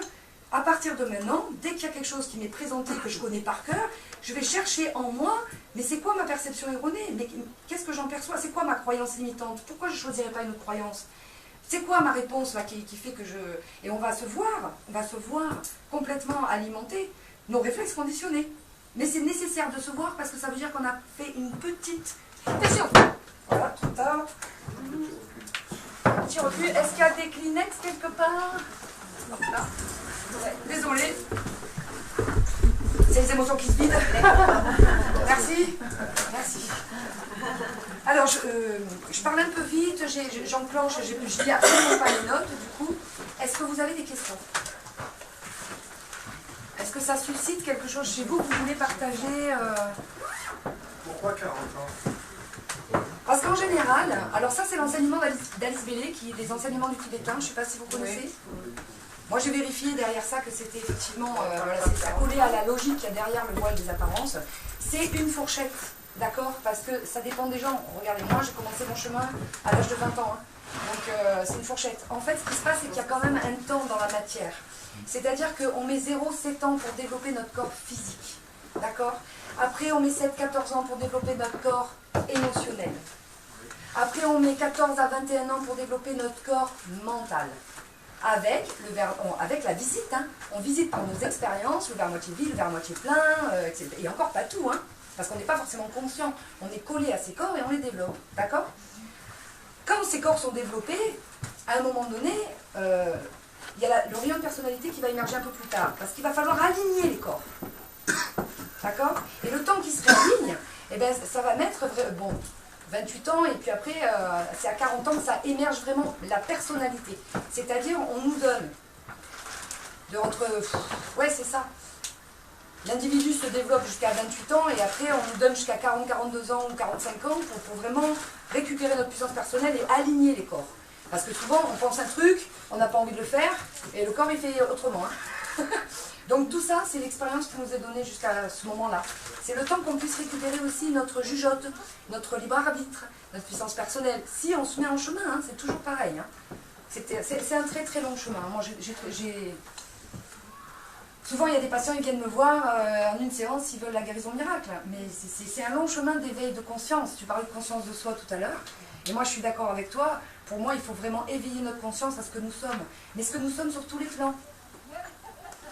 à partir de maintenant, dès qu'il y a quelque chose qui m'est présenté, que je connais par cœur, je vais chercher en moi, mais c'est quoi ma perception erronée? Mais qu'est-ce que j'en perçois? C'est quoi ma croyance limitante? Pourquoi je ne choisirais pas une autre croyance? C'est quoi ma réponse là qui fait que je... Et on va se voir complètement alimenté, nos réflexes conditionnés. Mais c'est nécessaire de se voir parce que ça veut dire qu'on a fait une petite... Attention. Voilà, trop tard. Un petit recul. Est-ce qu'il y a des Kleenex quelque part? Hop là. Ouais, désolée. C'est les émotions qui se vident. Merci. Merci. Alors, je parle un peu vite, j'enclenche, je lis absolument pas les notes, du coup. Est-ce que vous avez des questions? Est-ce que ça suscite quelque chose chez vous que vous voulez partager Pourquoi 40 ans? Parce qu'en général, alors ça c'est l'enseignement d'Alice Bellé, qui est des enseignements du tibétain, je ne sais pas si vous connaissez. Moi j'ai vérifié derrière ça que c'était effectivement, voilà, ça collait à la logique qu'il y a derrière le voile des apparences. C'est une fourchette, d'accord? Parce que ça dépend des gens. Regardez, moi j'ai commencé mon chemin à l'âge de 20 ans, hein. Donc c'est une fourchette. En fait ce qui se passe c'est qu'il y a quand même un temps dans la matière. C'est-à-dire qu'on met 0,7 ans pour développer notre corps physique, d'accord? Après on met 7-14 ans pour développer notre corps émotionnel. Après on met 14 à 21 ans pour développer notre corps mental. Avec la visite, hein. On visite par nos expériences, le verre moitié vide, le verre moitié plein, etc. Et encore pas tout, hein, parce qu'on n'est pas forcément conscient. On est collé à ces corps et on les développe, d'accord? Quand ces corps sont développés, à un moment donné, il y a le rayon de personnalité qui va émerger un peu plus tard, parce qu'il va falloir aligner les corps, d'accord? Et le temps qui se réaligne, eh ben, ça va mettre, bon, 28 ans, et puis après, c'est à 40 ans que ça émerge vraiment, la personnalité. C'est-à-dire, on nous donne, ouais, c'est ça. L'individu se développe jusqu'à 28 ans, et après, on nous donne jusqu'à 40, 42 ans ou 45 ans pour vraiment récupérer notre puissance personnelle et aligner les corps. Parce que souvent, on pense un truc, on n'a pas envie de le faire, et le corps, il fait autrement. Hein. Donc tout ça, c'est l'expérience qui nous est donnée jusqu'à ce moment-là. C'est le temps qu'on puisse récupérer aussi notre jugeote, notre libre arbitre, notre puissance personnelle. Si on se met en chemin, hein, c'est toujours pareil. Hein. C'est un très très long chemin. Moi, souvent, il y a des patients qui viennent me voir en une séance, ils veulent la guérison miracle. Mais c'est un long chemin d'éveil de conscience. Tu parlais de conscience de soi tout à l'heure. Et moi, je suis d'accord avec toi. Pour moi, il faut vraiment éveiller notre conscience à ce que nous sommes. Mais ce que nous sommes sur tous les plans.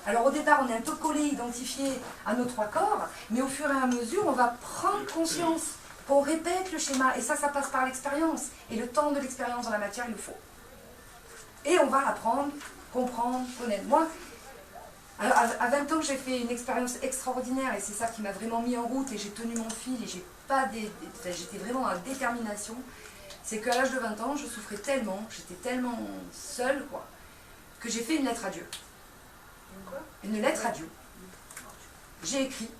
Alors au départ, on est un peu collé, identifié à nos trois corps, mais au fur et à mesure, on va prendre conscience qu'on répète le schéma, et ça passe par l'expérience. Et le temps de l'expérience dans la matière, il le faut. Et on va apprendre, comprendre, connaître. Moi, à 20 ans, j'ai fait une expérience extraordinaire, et c'est ça qui m'a vraiment mis en route, et j'ai tenu mon fil, et j'étais vraiment dans la détermination. C'est qu'à l'âge de 20 ans, je souffrais tellement, j'étais tellement seule, quoi, que j'ai fait une lettre à Dieu. Une lettre à Dieu. J'ai écrit.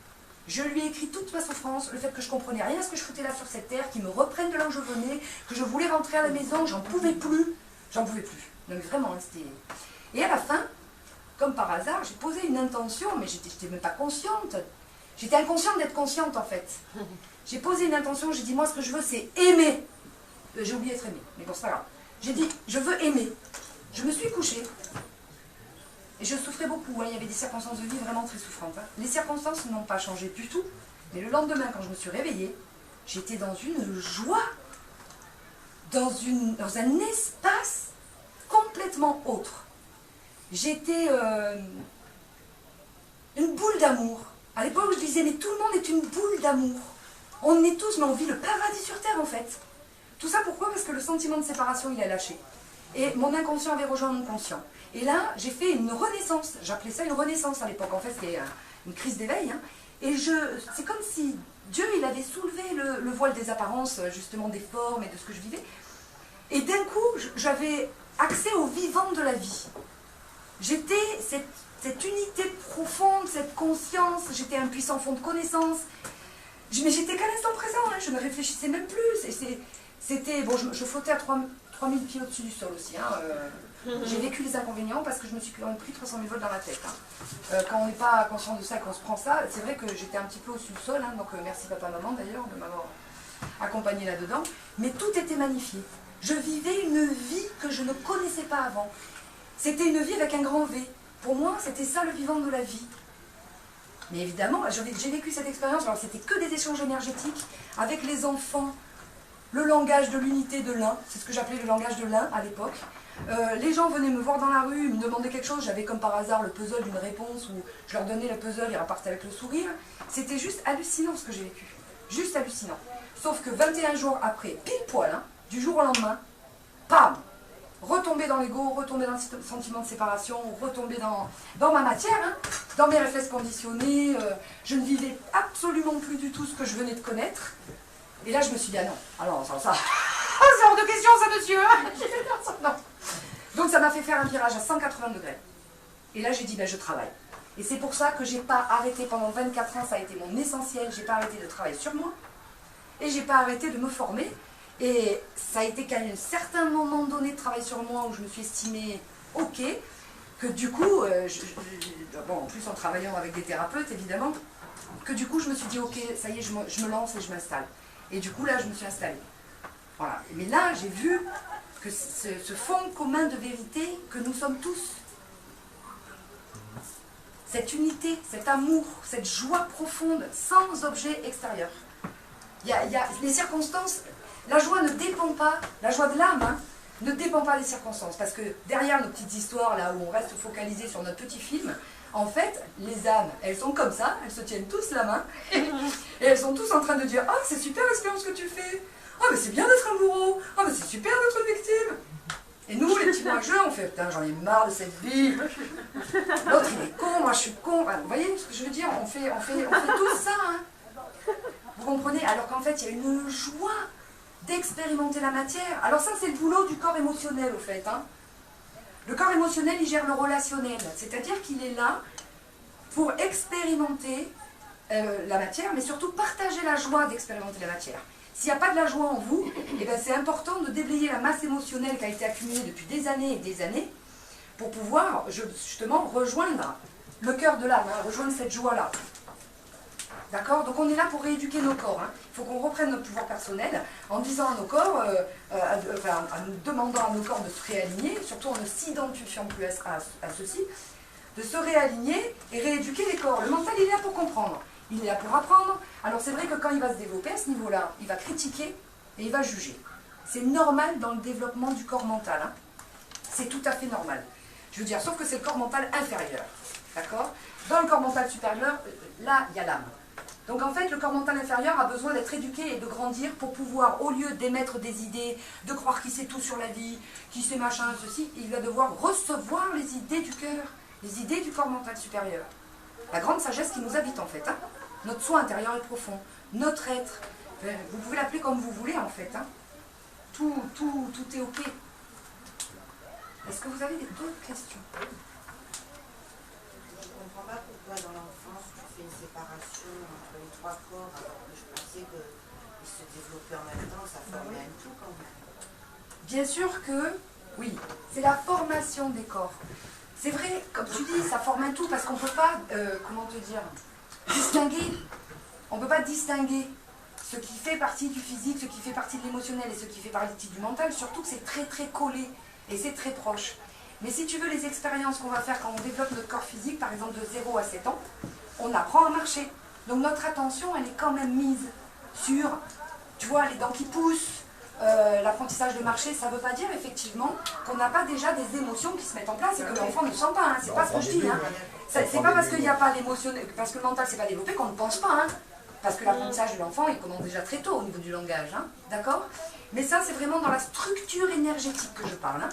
Je lui ai écrit toute ma souffrance, le fait que je comprenais rien à ce que je foutais là sur cette terre, qu'il me reprenne de là où je venais, que je voulais rentrer à la maison, j'en pouvais plus. J'en pouvais plus. Non mais vraiment, c'était... Et à la fin, comme par hasard, j'ai posé une intention, mais j'étais même pas consciente. J'étais inconsciente d'être consciente en fait. J'ai posé une intention, j'ai dit moi ce que je veux c'est aimer. J'ai oublié d'être aimée, mais bon c'est pas grave. J'ai dit je veux aimer. Je me suis couchée. Et je souffrais beaucoup, hein. Il y avait des circonstances de vie vraiment très souffrantes. Hein. Les circonstances n'ont pas changé du tout. Mais le lendemain, quand je me suis réveillée, j'étais dans une joie, dans un espace complètement autre. J'étais une boule d'amour. À l'époque, je disais, mais tout le monde est une boule d'amour. On est tous, mais on vit le paradis sur terre, en fait. Tout ça, pourquoi? Parce que le sentiment de séparation, il a lâché. Et mon inconscient avait rejoint mon conscient. Et là, j'ai fait une renaissance. J'appelais ça une renaissance à l'époque. En fait, c'était une crise d'éveil. Hein. Et c'est comme si Dieu, il avait soulevé le voile des apparences, justement des formes et de ce que je vivais. Et d'un coup, j'avais accès au vivant de la vie. J'étais cette unité profonde, cette conscience. J'étais un puissant fond de connaissance. Mais j'étais qu'à l'instant présent. Hein. Je ne réfléchissais même plus. C'était bon, je flottais à 3000 3000 pieds au-dessus du sol aussi. Hein, j'ai vécu les inconvénients parce que je me suis quand même pris 300 000 volts dans la tête. Hein. Quand on n'est pas conscient de ça, qu'on se prend ça, c'est vrai que j'étais un petit peu au-dessus du sol, hein, donc merci papa-maman d'ailleurs de m'avoir accompagné là-dedans. Mais tout était magnifié. Je vivais une vie que je ne connaissais pas avant. C'était une vie avec un grand V. Pour moi, c'était ça le vivant de la vie. Mais évidemment, j'ai vécu cette expérience, alors c'était que des échanges énergétiques avec les enfants, le langage de l'unité de l'un, c'est ce que j'appelais le langage de l'un à l'époque. Les gens venaient me voir dans la rue, ils me demandaient quelque chose, j'avais comme par hasard le puzzle d'une réponse, ou je leur donnais le puzzle, ils repartaient avec le sourire. C'était juste hallucinant ce que j'ai vécu, juste hallucinant. Sauf que 21 jours après, pile poil, hein, du jour au lendemain, pam, retomber dans l'ego, retomber dans le sentiment de séparation, retomber dans ma matière, hein, dans mes réflexes conditionnés, je ne vivais absolument plus du tout ce que je venais de connaître. Et là, je me suis dit, ah non, alors ça, c'est hors de question ça, monsieur, hein. Non. Donc ça m'a fait faire un virage à 180 degrés. Et là, j'ai dit, ben, je travaille. Et c'est pour ça que j'ai pas arrêté pendant 24 ans, ça a été mon essentiel, j'ai pas arrêté de travailler sur moi, et j'ai pas arrêté de me former. Et ça a été qu'à un certain moment donné de travail sur moi où je me suis estimée ok, que du coup, bon, en plus en travaillant avec des thérapeutes évidemment, que du coup je me suis dit ok, ça y est, je me lance et je m'installe. Et du coup là, je me suis installée. Voilà. Mais là, j'ai vu que ce fond commun de vérité que nous sommes tous, cette unité, cet amour, cette joie profonde, sans objet extérieur. Il y a les circonstances. La joie ne dépend pas, la joie de l'âme, hein, ne dépend pas des circonstances. Parce que derrière nos petites histoires, là où on reste focalisé sur notre petit film, en fait, les âmes, elles sont comme ça, elles se tiennent tous la main, et elles sont tous en train de dire « Ah, c'est super l'expérience que tu fais. Ah, mais c'est bien d'être amoureux. Ah, mais c'est super d'être une victime. » Et nous, les petits moi-jeux, on fait « Putain, j'en ai marre de cette vie. L'autre, il est con, moi je suis con. » Vous voyez ce que je veux dire, on fait tout ça. Hein. Vous comprenez? Alors qu'en fait, il y a une joie d'expérimenter la matière. Alors ça, c'est le boulot du corps émotionnel, au fait. Hein. Le corps émotionnel, il gère le relationnel. C'est-à-dire qu'il est là pour expérimenter la matière, mais surtout partager la joie d'expérimenter la matière. S'il n'y a pas de la joie en vous, eh ben, c'est important de déblayer la masse émotionnelle qui a été accumulée depuis des années et des années pour pouvoir, justement, rejoindre le cœur de l'âme, hein, rejoindre cette joie-là. D'accord? Donc on est là pour rééduquer nos corps. Hein. Il faut qu'on reprenne notre pouvoir personnel en disant à nos corps, en nous demandant à nos corps de se réaligner, surtout en ne s'identifiant plus à ceci, de se réaligner et rééduquer les corps. Le mental, il est là pour comprendre. Il est là pour apprendre. Alors c'est vrai que quand il va se développer à ce niveau-là, il va critiquer et il va juger. C'est normal dans le développement du corps mental. Hein. C'est tout à fait normal. Je veux dire, sauf que c'est le corps mental inférieur. D'accord? Dans le corps mental supérieur, là, il y a l'âme. Donc en fait, le corps mental inférieur a besoin d'être éduqué et de grandir pour pouvoir, au lieu d'émettre des idées, de croire qu'il sait tout sur la vie, qu'il sait machin, ceci, il va devoir recevoir les idées du cœur, les idées du corps mental supérieur. La grande sagesse qui nous habite en fait. Hein. Notre soi intérieur est profond, notre être. Vous pouvez l'appeler comme vous voulez en fait. Hein. Tout est ok. Est-ce que vous avez d'autres questions? Je ne comprends pas pourquoi dans l'enfance tu fais une séparation entre les trois corps alors que je pensais qu'ils se développaient en même temps, ça formait un tout quand même. Bien sûr que, oui, c'est la formation des corps. C'est vrai, comme tu dis, ça forme un tout parce qu'on ne peut pas, comment te dire, distinguer. On ne peut pas distinguer ce qui fait partie du physique, ce qui fait partie de l'émotionnel et ce qui fait partie du mental, surtout que c'est très très collé et c'est très proche. Mais si tu veux, les expériences qu'on va faire quand on développe notre corps physique, par exemple de 0 à 7 ans, on apprend à marcher. Donc notre attention, elle est quand même mise sur, tu vois, les dents qui poussent, l'apprentissage de marcher. Ça ne veut pas dire effectivement qu'on n'a pas déjà des émotions qui se mettent en place et que l'enfant ne sent pas. Hein. C'est pas ce que je dis. Hein. C'est pas parce qu'il n'y a pas l'émotion, parce que le mental s'est pas développé qu'on ne pense pas. Hein. Parce que l'apprentissage de l'enfant, il commence déjà très tôt au niveau du langage. Hein. D'accord? Mais ça, c'est vraiment dans la structure énergétique que je parle. Hein.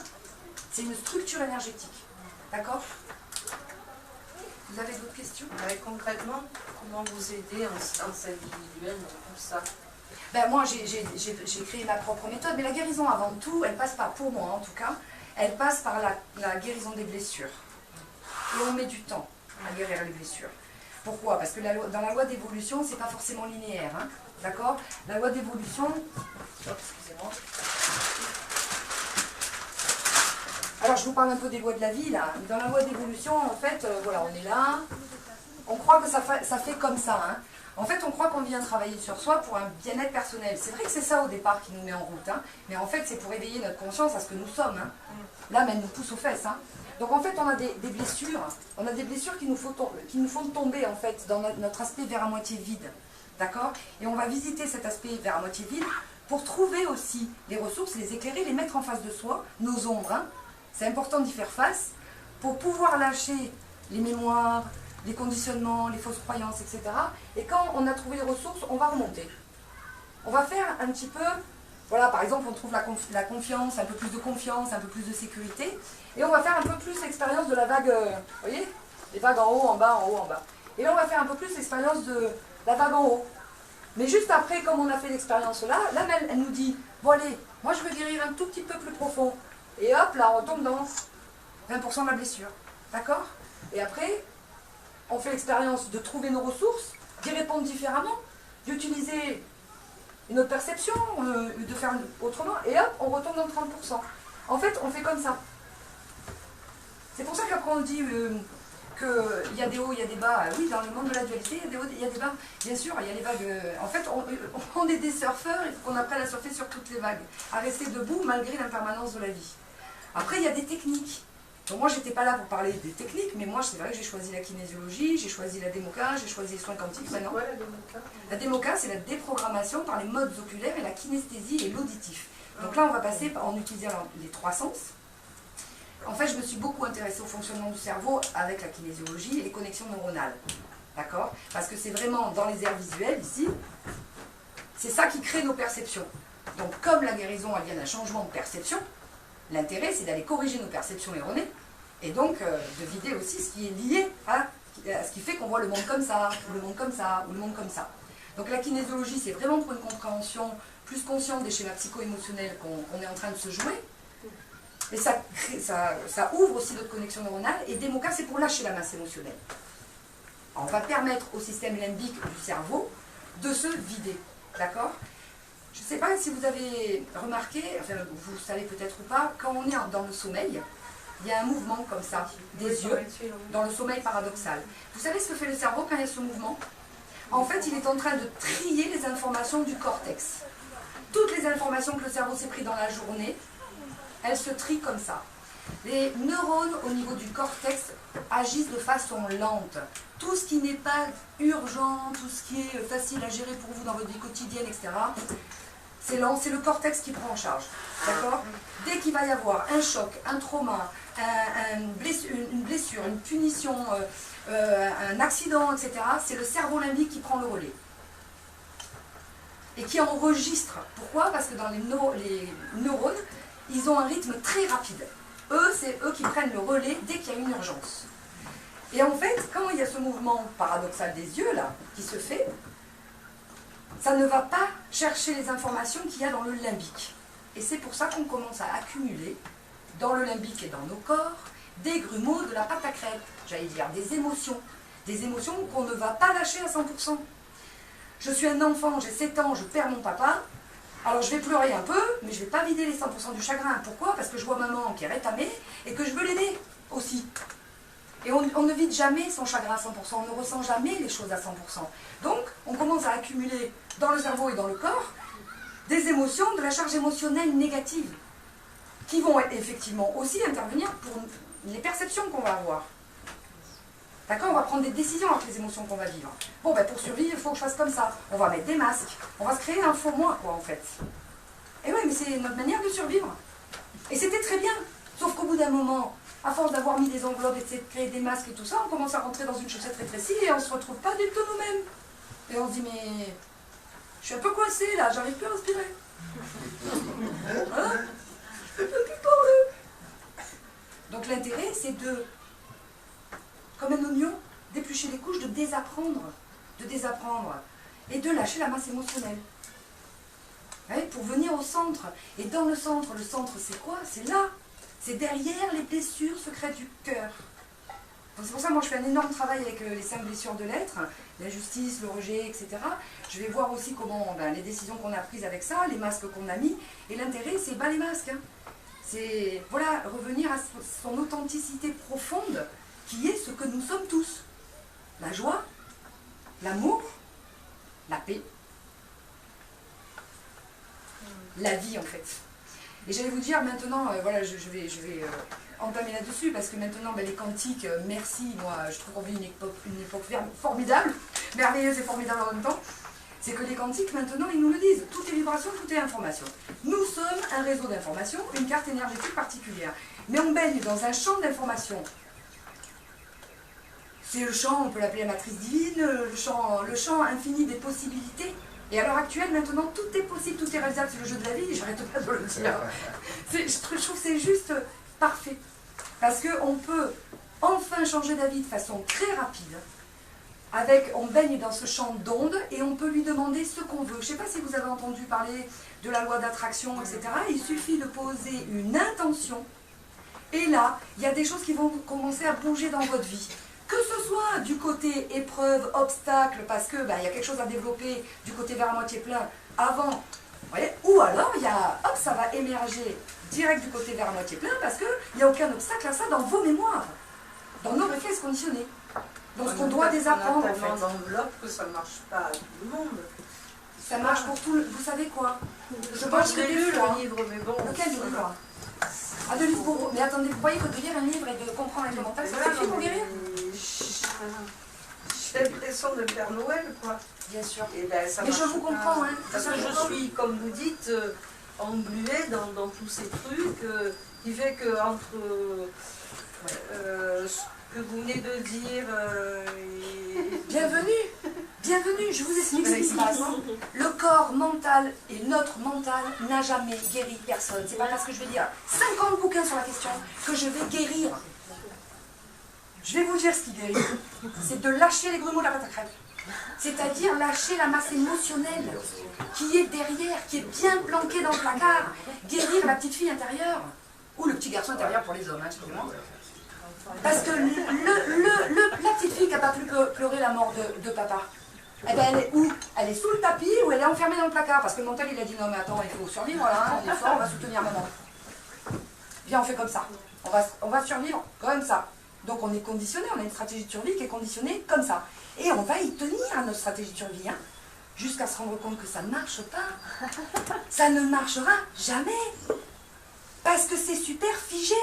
C'est une structure énergétique. D'accord? Vous avez d'autres questions? Concrètement, comment vous aidez en séance individuelle pour ça? Ben moi, j'ai créé ma propre méthode, mais la guérison avant tout, elle passe pas, pour moi en tout cas, elle passe par la guérison des blessures. Et on met du temps à guérir les blessures. Pourquoi? Parce que dans la loi d'évolution, c'est pas forcément linéaire. Hein, d'accord? La loi d'évolution... Excusez-moi. je vous parle un peu des lois de la vie, là. Dans la loi d'évolution, en fait, voilà, on est là. On croit que ça fait comme ça, hein. En fait, on croit qu'on vient travailler sur soi pour un bien-être personnel. C'est vrai que c'est ça au départ qui nous met en route, hein. Mais en fait, c'est pour éveiller notre conscience à ce que nous sommes, hein. Là, mais elle nous pousse aux fesses, hein. Donc en fait, on a des blessures. On a des blessures qui nous font tomber, en fait, dans notre aspect vers à moitié vide. D'accord? Et on va visiter cet aspect vers à moitié vide pour trouver aussi les ressources, les éclairer, les mettre en face de soi, nos ombres, hein. C'est important d'y faire face pour pouvoir lâcher les mémoires, les conditionnements, les fausses croyances, etc. Et quand on a trouvé les ressources, on va remonter. On va faire un petit peu, voilà, par exemple, on trouve la confiance, un peu plus de confiance, un peu plus de sécurité, et on va faire un peu plus l'expérience de la vague, vous voyez, les vagues en haut, en bas, en haut, en bas. Et là, on va faire un peu plus l'expérience de la vague en haut. Mais juste après, comme on a fait l'expérience là, elle nous dit, bon allez, moi je veux guérir un tout petit peu plus profond. Et hop, là, on tombe dans 20% de la blessure. D'accord? Et après, on fait l'expérience de trouver nos ressources, d'y répondre différemment, d'utiliser une autre perception, de faire autrement, et hop, on retombe dans 30%. En fait, on fait comme ça. C'est pour ça qu'après on dit qu'il y a des hauts, il y a des bas. Oui, dans le monde de la dualité, il y a des hauts, il y a des bas. Bien sûr, il y a les vagues. En fait, on est des surfeurs, il faut qu'on apprenne à surfer sur toutes les vagues, à rester debout malgré l'impermanence de la vie. Après, il y a des techniques. Donc moi, je n'étais pas là pour parler des techniques, mais moi, c'est vrai que j'ai choisi la kinésiologie, j'ai choisi la démoka, j'ai choisi les soins quantiques maintenant. Ouais, la démoka. La démoka, c'est la déprogrammation par les modes oculaires et la kinesthésie et l'auditif. Donc là, on va passer en utilisant les trois sens. En fait, je me suis beaucoup intéressée au fonctionnement du cerveau avec la kinésiologie et les connexions neuronales. D'accord? Parce que c'est vraiment dans les aires visuelles, ici, c'est ça qui crée nos perceptions. Donc, comme la guérison, elle vient d'un changement de perception, l'intérêt, c'est d'aller corriger nos perceptions erronées et donc de vider aussi ce qui est lié à ce qui fait qu'on voit le monde comme ça, ou le monde comme ça, ou le monde comme ça. Donc la kinésiologie, c'est vraiment pour une compréhension plus consciente des schémas psycho-émotionnels qu'on est en train de se jouer. Et ça ouvre aussi notre connexion neuronale. Et Démoka, c'est pour lâcher la masse émotionnelle. On va permettre au système limbique du cerveau de se vider. D'accord? Je ne sais pas si vous avez remarqué, enfin vous savez peut-être ou pas, quand on est dans le sommeil, il y a un mouvement comme ça, des yeux, dans le sommeil paradoxal. Vous savez ce que fait le cerveau quand il y a ce mouvement? En fait, il est en train de trier les informations du cortex. Toutes les informations que le cerveau s'est pris dans la journée, elles se trient comme ça. Les neurones au niveau du cortex agissent de façon lente. Tout ce qui n'est pas urgent, tout ce qui est facile à gérer pour vous dans votre vie quotidienne, etc., c'est lent, c'est le cortex qui prend en charge. D'accord? Dès qu'il va y avoir un choc, un trauma, une blessure, une punition, un accident, etc., c'est le cerveau limbique qui prend le relais. Et qui enregistre. Pourquoi? Parce que dans les neurones, ils ont un rythme très rapide. Eux, c'est eux qui prennent le relais dès qu'il y a une urgence. Et en fait, quand il y a ce mouvement paradoxal des yeux, là, qui se fait, ça ne va pas chercher les informations qu'il y a dans le limbique. Et c'est pour ça qu'on commence à accumuler, dans le limbique et dans nos corps, des grumeaux de la pâte à crêpes, j'allais dire des émotions qu'on ne va pas lâcher à 100%. Je suis un enfant, j'ai 7 ans, je perds mon papa, alors je vais pleurer un peu, mais je ne vais pas vider les 100% du chagrin. Pourquoi? Parce que je vois maman qui est rétamée et que je veux l'aider aussi. Et on ne vide jamais son chagrin à 100%, on ne ressent jamais les choses à 100%. Donc, on commence à accumuler dans le cerveau et dans le corps des émotions, de la charge émotionnelle négative, qui vont effectivement aussi intervenir pour les perceptions qu'on va avoir. D'accord? On va prendre des décisions avec les émotions qu'on va vivre. Bon, ben pour survivre, il faut que je fasse comme ça. On va mettre des masques. On va se créer un faux moi, quoi, en fait. Et oui, mais c'est notre manière de survivre. Et c'était très bien. Sauf qu'au bout d'un moment, à force d'avoir mis des enveloppes et de créer des masques et tout ça, on commence à rentrer dans une chaussette rétrécie et on ne se retrouve pas du tout nous-mêmes. Et on se dit, mais je suis un peu coincée là, j'arrive plus à respirer. Hein? Je peux plus parler. Donc l'intérêt, c'est de, comme un oignon, d'éplucher les couches, de désapprendre et de lâcher la masse émotionnelle. Ouais, pour venir au centre. Et dans le centre c'est quoi? C'est là. C'est derrière les blessures secrètes du cœur. Donc c'est pour ça que moi je fais un énorme travail avec les 5 blessures de l'être, l'injustice, le rejet, etc. Je vais voir aussi comment les décisions qu'on a prises avec ça, les masques qu'on a mis. Et l'intérêt, c'est pas les masques. Hein. C'est, voilà, revenir à son authenticité profonde, qui est ce que nous sommes tous. La joie, l'amour, la paix, la vie en fait. Et j'allais vous dire maintenant, voilà, je vais entamer là-dessus, parce que maintenant, les quantiques, merci, moi, je trouve qu'on vit une époque formidable, merveilleuse et formidable en même temps. C'est que les quantiques, maintenant, ils nous le disent. Tout est vibration, tout est information. Nous sommes un réseau d'information, une carte énergétique particulière. Mais on baigne dans un champ d'information. C'est le champ, on peut l'appeler la matrice divine, le champ infini des possibilités. Et à l'heure actuelle, maintenant, tout est possible, tout est réalisable, c'est le jeu de la vie, j'arrête pas de le dire. Je trouve que c'est juste parfait. Parce qu'on peut enfin changer d'avis de façon très rapide. On baigne dans ce champ d'ondes et on peut lui demander ce qu'on veut. Je ne sais pas si vous avez entendu parler de la loi d'attraction, etc. Il suffit de poser une intention. Et là, il y a des choses qui vont commencer à bouger dans votre vie. Que ce soit du côté épreuve, obstacle, parce que il y a quelque chose à développer du côté vers la moitié plein avant, vous voyez, ou alors ça va émerger direct du côté vers la moitié plein, parce qu'il n'y a aucun obstacle à ça dans vos mémoires, dans nos réflexes conditionnés, dans ce qu'on doit désapprendre en fait. On a tellement d'enveloppes que ça ne marche pas à tout le monde. Ça marche pour tout le... Vous savez quoi? Je pense que j'ai lu le livre, mais bon... Lequel livre? Ah, de livre pour... Mais attendez, vous croyez que de lire un livre et de comprendre un commentaire, ça suffit pour guérir? J'ai l'impression de faire Noël, quoi. Bien sûr. Et ben, ça mais je vous comprends, hein. Parce que je suis, comme vous dites, engluée dans tous ces trucs, qui fait que entre ce que vous venez de dire... Bienvenue, je vous explique ce qui se passe. Le corps mental et notre mental n'a jamais guéri personne. C'est pas parce que je vais lire 50 bouquins sur la question que je vais guérir. Je vais vous dire ce qui guérit. C'est de lâcher les grumeaux de la pâte à crêpes. C'est-à-dire lâcher la masse émotionnelle qui est derrière, qui est bien planquée dans le placard. Guérir la petite fille intérieure. Ou le petit garçon intérieur pour les hommes, excusez-moi. Parce que la petite fille qui n'a pas pu pleurer la mort de papa, eh ben elle est où? Elle est sous le tapis ou elle est enfermée dans le placard? Parce que le mental il a dit non mais attends, il faut survivre, voilà, hein, on est fort, on va soutenir maman. Viens, on fait comme ça. On va survivre comme ça. Donc on est conditionné, on a une stratégie de survie qui est conditionnée comme ça. Et on va y tenir à notre stratégie de survie, hein, jusqu'à se rendre compte que ça ne marche pas. Ça ne marchera jamais. Parce que c'est super figé.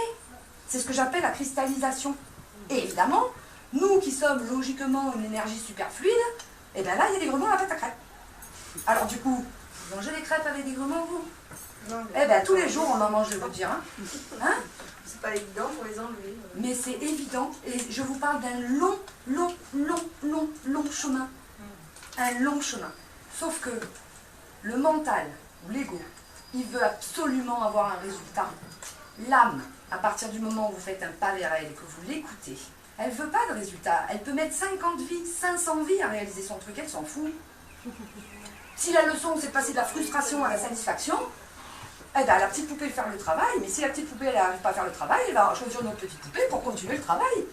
C'est ce que j'appelle la cristallisation. Et évidemment, nous qui sommes logiquement une énergie super fluide, et bien là, il y a des grumeaux à la pâte à crêpes. Alors du coup, vous mangez des crêpes avec des grumeaux, vous? Non, eh bien tous les jours, on en mange, je vais vous dire. Hein? C'est pas évident pour les enlever. Mais c'est évident, et je vous parle d'un long chemin. Un long chemin. Sauf que le mental, ou l'ego, il veut absolument avoir un résultat. L'âme, à partir du moment où vous faites un pas vers elle et que vous l'écoutez, elle ne veut pas de résultat. Elle peut mettre 50 vies, 500 vies à réaliser son truc, elle s'en fout. Si la leçon, c'est de passer de la frustration à la satisfaction, eh ben, la petite poupée va faire le travail, mais si la petite poupée n'arrive pas à faire le travail, elle va choisir une autre petite poupée pour continuer le travail.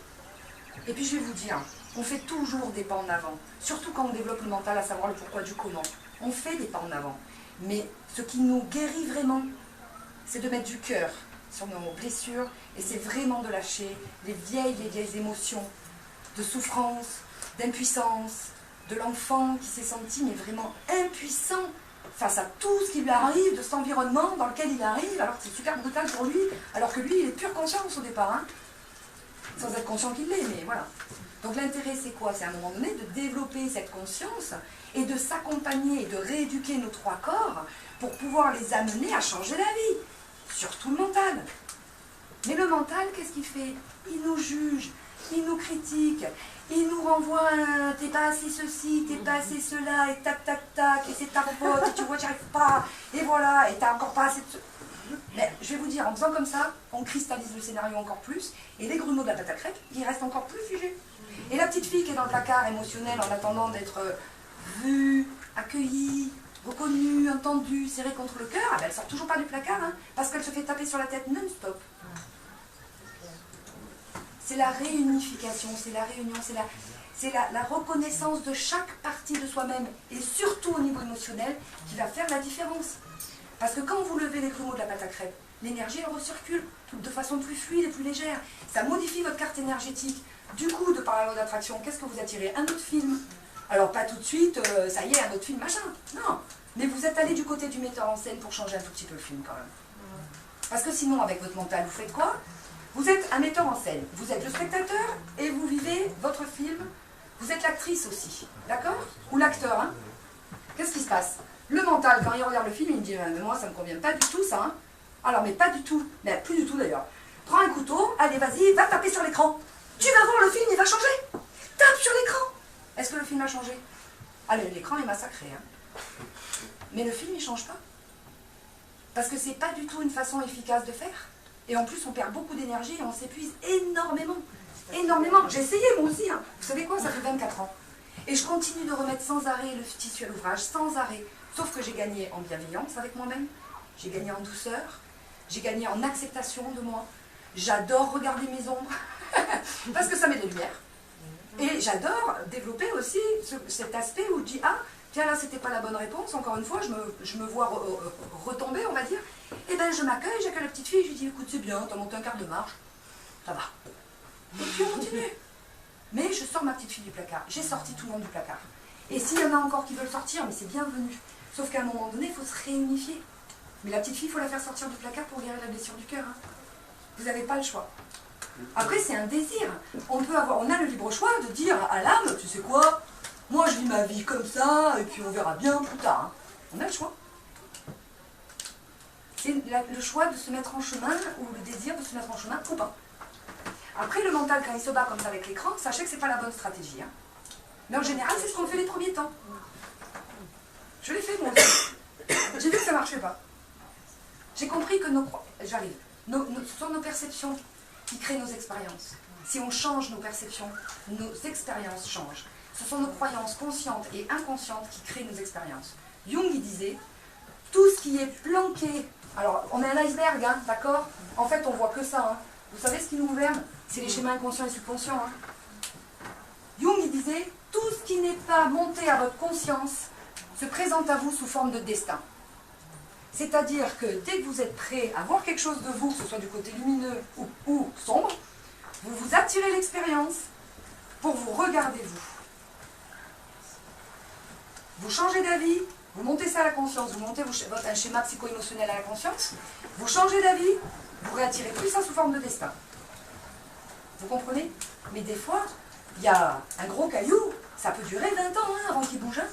Et puis je vais vous dire, on fait toujours des pas en avant, surtout quand on développe le mental, à savoir le pourquoi du comment. On fait des pas en avant, mais ce qui nous guérit vraiment, c'est de mettre du cœur sur nos blessures, et c'est vraiment de lâcher les vieilles émotions de souffrance, d'impuissance, de l'enfant qui s'est senti mais vraiment impuissant face à tout ce qui lui arrive de cet environnement dans lequel il arrive, alors que c'est super brutal pour lui, alors que lui il est pure conscience au départ, hein, sans être conscient qu'il l'est, mais voilà. Donc l'intérêt c'est quoi? C'est à un moment donné de développer cette conscience et de s'accompagner et de rééduquer nos trois corps pour pouvoir les amener à changer la vie. Surtout le mental. Mais le mental, qu'est-ce qu'il fait? Il nous juge, il nous critique, il nous renvoie un t'es pas assez ceci, t'es pas assez cela, et tac tac tac, et c'est ta faute, et tu vois, j'y arrive pas, et voilà, et t'as encore pas assez de... Mais je vais vous dire, en faisant comme ça, on cristallise le scénario encore plus, et les grumeaux de la pâte à crêpes, ils restent encore plus figés. Et la petite fille qui est dans le placard émotionnel en attendant d'être vue, accueillie, reconnue, entendue, serrée contre le cœur, ah ben elle sort toujours pas du placard, hein, parce qu'elle se fait taper sur la tête non-stop. C'est la réunification, c'est la réunion, c'est la reconnaissance de chaque partie de soi-même, et surtout au niveau émotionnel, qui va faire la différence. Parce que quand vous levez les grumeaux de la pâte à crêpes, l'énergie elle recircule de façon plus fluide et plus légère. Ça modifie votre carte énergétique. Du coup, de par la loi d'attraction, qu'est-ce que vous attirez? Un autre film. Alors pas tout de suite, ça y est, un autre film, machin. Non. Mais vous êtes allé du côté du metteur en scène pour changer un tout petit peu le film quand même. Parce que sinon, avec votre mental, vous faites quoi? Vous êtes un metteur en scène. Vous êtes le spectateur et vous vivez votre film. Vous êtes l'actrice aussi. D'accord? Ou l'acteur, hein? Qu'est-ce qui se passe? Le mental, quand il regarde le film, il me dit mais moi ça ne me convient pas du tout ça. Hein. Alors mais pas du tout, mais plus du tout d'ailleurs. Prends un couteau, allez vas-y, va taper sur l'écran. Tu vas voir le film, il va changer. Tape sur l'écran. Est-ce que le film a changé? Allez, l'écran est massacré. Hein. Mais le film il change pas. Parce que c'est pas du tout une façon efficace de faire. Et en plus on perd beaucoup d'énergie et on s'épuise énormément. Énormément. J'ai essayé moi aussi. Hein. Vous savez quoi, ça fait 24 ans. Et je continue de remettre sans arrêt le tissu à l'ouvrage, sans arrêt. Sauf que j'ai gagné en bienveillance avec moi-même, j'ai gagné en douceur, j'ai gagné en acceptation de moi. J'adore regarder mes ombres, parce que ça met de lumière. Et j'adore développer aussi cet aspect où je dis, ah, tiens là c'était pas la bonne réponse, encore une fois, je me vois retomber, on va dire. Et bien je m'accueille, j'accueille la petite fille, je lui dis, écoute c'est bien, t'as monté un quart de marche, ça va. Et puis on continue. Mais je sors ma petite fille du placard, j'ai sorti tout le monde du placard. Et s'il y en a encore qui veulent sortir, mais c'est bienvenu. Sauf qu'à un moment donné, il faut se réunifier. Mais la petite fille, il faut la faire sortir du placard pour guérir la blessure du cœur. Hein. Vous n'avez pas le choix. Après, c'est un désir. On a le libre choix de dire à l'âme, tu sais quoi, moi je vis ma vie comme ça, et puis on verra bien plus tard. Hein. On a le choix. C'est le choix de se mettre en chemin, ou le désir de se mettre en chemin, ou pas. Après, le mental, quand il se bat comme ça avec l'écran, sachez que ce n'est pas la bonne stratégie. Hein. Mais en général, c'est ce qu'on fait les premiers temps. Je l'ai fait moi aussi. J'ai vu que ça ne marchait pas. J'ai compris que ce sont nos perceptions qui créent nos expériences. Si on change nos perceptions, nos expériences changent. Ce sont nos croyances conscientes et inconscientes qui créent nos expériences. Jung, il disait, tout ce qui est planqué... Alors, on est un iceberg, hein, d'accord? En fait, on voit que ça. Hein. Vous savez ce qui nous gouverne? C'est les schémas inconscients et subconscients. Hein. Jung, il disait, tout ce qui n'est pas monté à votre conscience se présente à vous sous forme de destin. C'est-à-dire que dès que vous êtes prêt à voir quelque chose de vous, que ce soit du côté lumineux ou sombre, vous vous attirez l'expérience pour vous regarder vous. Vous changez d'avis, vous montez ça à la conscience, vous montez un schéma psycho-émotionnel à la conscience, vous changez d'avis, vous réattirez tout ça sous forme de destin. Vous comprenez? Mais des fois, il y a un gros caillou, ça peut durer 20 ans hein, avant qu'il bouge. Hein.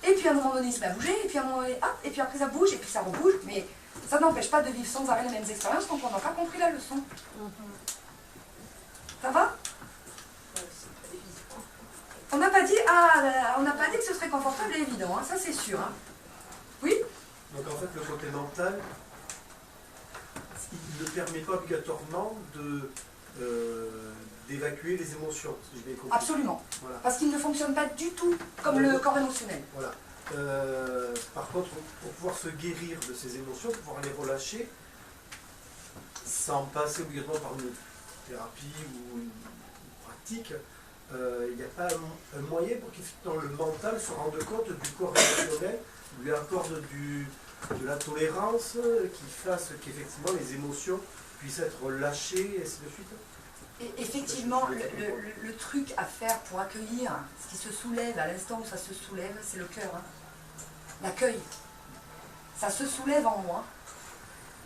Et puis à un moment donné, il se met à bouger, et puis à un moment donné, hop, et puis après ça bouge, et puis ça rebouge. Mais ça n'empêche pas de vivre sans arrêt les mêmes expériences quand on n'a pas compris la leçon. Ça va? On n'a pas dit, que ce serait confortable et évident, hein, ça c'est sûr. Hein. Oui? Donc en fait, le côté mental, il ne permet pas obligatoirement d'évacuer les émotions, si j'ai bien compris. Absolument. Voilà. Parce qu'il ne fonctionne pas du tout comme le corps émotionnel. Voilà. Par contre, pour pouvoir se guérir de ces émotions, pour pouvoir les relâcher, sans passer obligatoirement par une thérapie ou une pratique, il n'y a pas un moyen pour qu'effectivement le mental se rende compte du corps émotionnel, lui accorde de la tolérance, qui fasse qu'effectivement les émotions puissent être lâchées, et ainsi de suite. Et effectivement, le truc à faire pour accueillir ce qui se soulève à l'instant où ça se soulève, c'est le cœur. Hein. L'accueil. Ça se soulève en moi.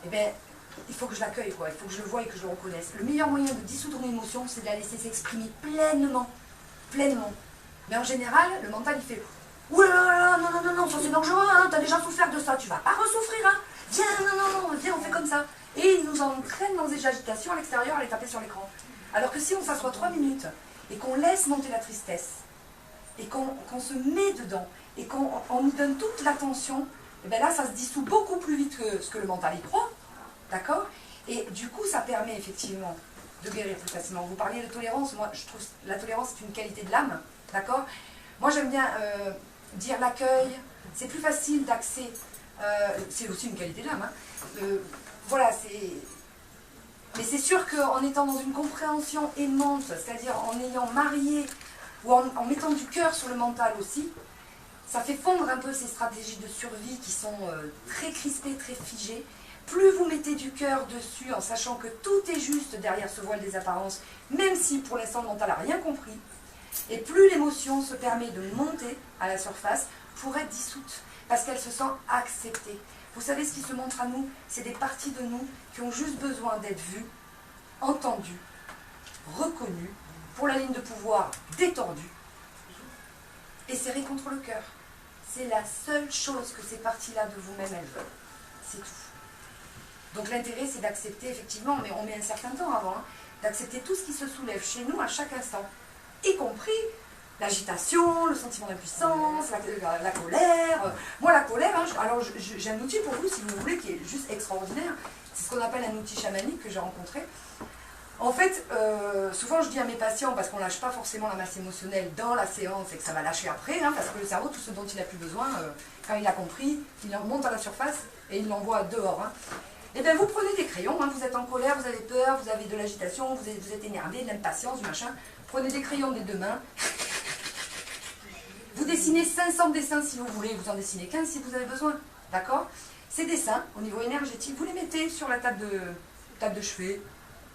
Eh bien, il faut que je l'accueille, quoi. Il faut que je le voie et que je le reconnaisse. Le meilleur moyen de dissoudre une émotion, c'est de la laisser s'exprimer pleinement. Pleinement. Mais en général, le mental, il fait « Ouh là là, non, non, non, non, ça c'est dangereux, hein, t'as déjà souffert de ça, tu vas pas ressouffrir, hein. Viens, non, non, non, viens, on fait comme ça. » Et il nous entraîne dans des agitations à l'extérieur à les taper sur l'écran. Alors que si on s'assoit 3 minutes et qu'on laisse monter la tristesse, et qu'on se met dedans, et qu'on nous donne toute l'attention, et bien là, ça se dissout beaucoup plus vite que ce que le mental y croit. D'accord? Et du coup, ça permet effectivement de guérir plus facilement. Vous parliez de tolérance, moi je trouve que la tolérance est une qualité de l'âme. D'accord? Moi j'aime bien dire l'accueil, c'est plus facile d'accès, c'est aussi une qualité de l'âme. Hein. Voilà, c'est... Mais c'est sûr qu'en étant dans une compréhension aimante, c'est-à-dire en ayant marié, ou en mettant du cœur sur le mental aussi, ça fait fondre un peu ces stratégies de survie qui sont très crispées, très figées, plus vous mettez du cœur dessus en sachant que tout est juste derrière ce voile des apparences, même si pour l'instant le mental n'a rien compris, et plus l'émotion se permet de monter à la surface pour être dissoute, parce qu'elle se sent acceptée. Vous savez, ce qui se montre à nous, c'est des parties de nous qui ont juste besoin d'être vues, entendues, reconnues, pour la ligne de pouvoir détendue, et serrées contre le cœur. C'est la seule chose que ces parties-là de vous-même, elles veulent. C'est tout. Donc l'intérêt, c'est d'accepter, effectivement, mais on met un certain temps avant, hein, d'accepter tout ce qui se soulève chez nous à chaque instant, y compris l'agitation, le sentiment d'impuissance, la colère. Moi, la colère, hein, alors j'ai un outil pour vous, si vous voulez, qui est juste extraordinaire. C'est ce qu'on appelle un outil chamanique que j'ai rencontré. En fait, souvent je dis à mes patients, parce qu'on ne lâche pas forcément la masse émotionnelle dans la séance et que ça va lâcher après, hein, parce que le cerveau, tout ce dont il n'a plus besoin, quand il a compris, il en monte à la surface et il l'envoie dehors. Hein. Et bien vous prenez des crayons, hein, vous êtes en colère, vous avez peur, vous avez de l'agitation, vous êtes énervé, de l'impatience, du machin. Prenez des crayons des deux mains. Vous dessinez 500 dessins si vous voulez, vous en dessinez 15 si vous avez besoin. D'accord? Ces dessins, au niveau énergétique, vous les mettez sur la table de chevet.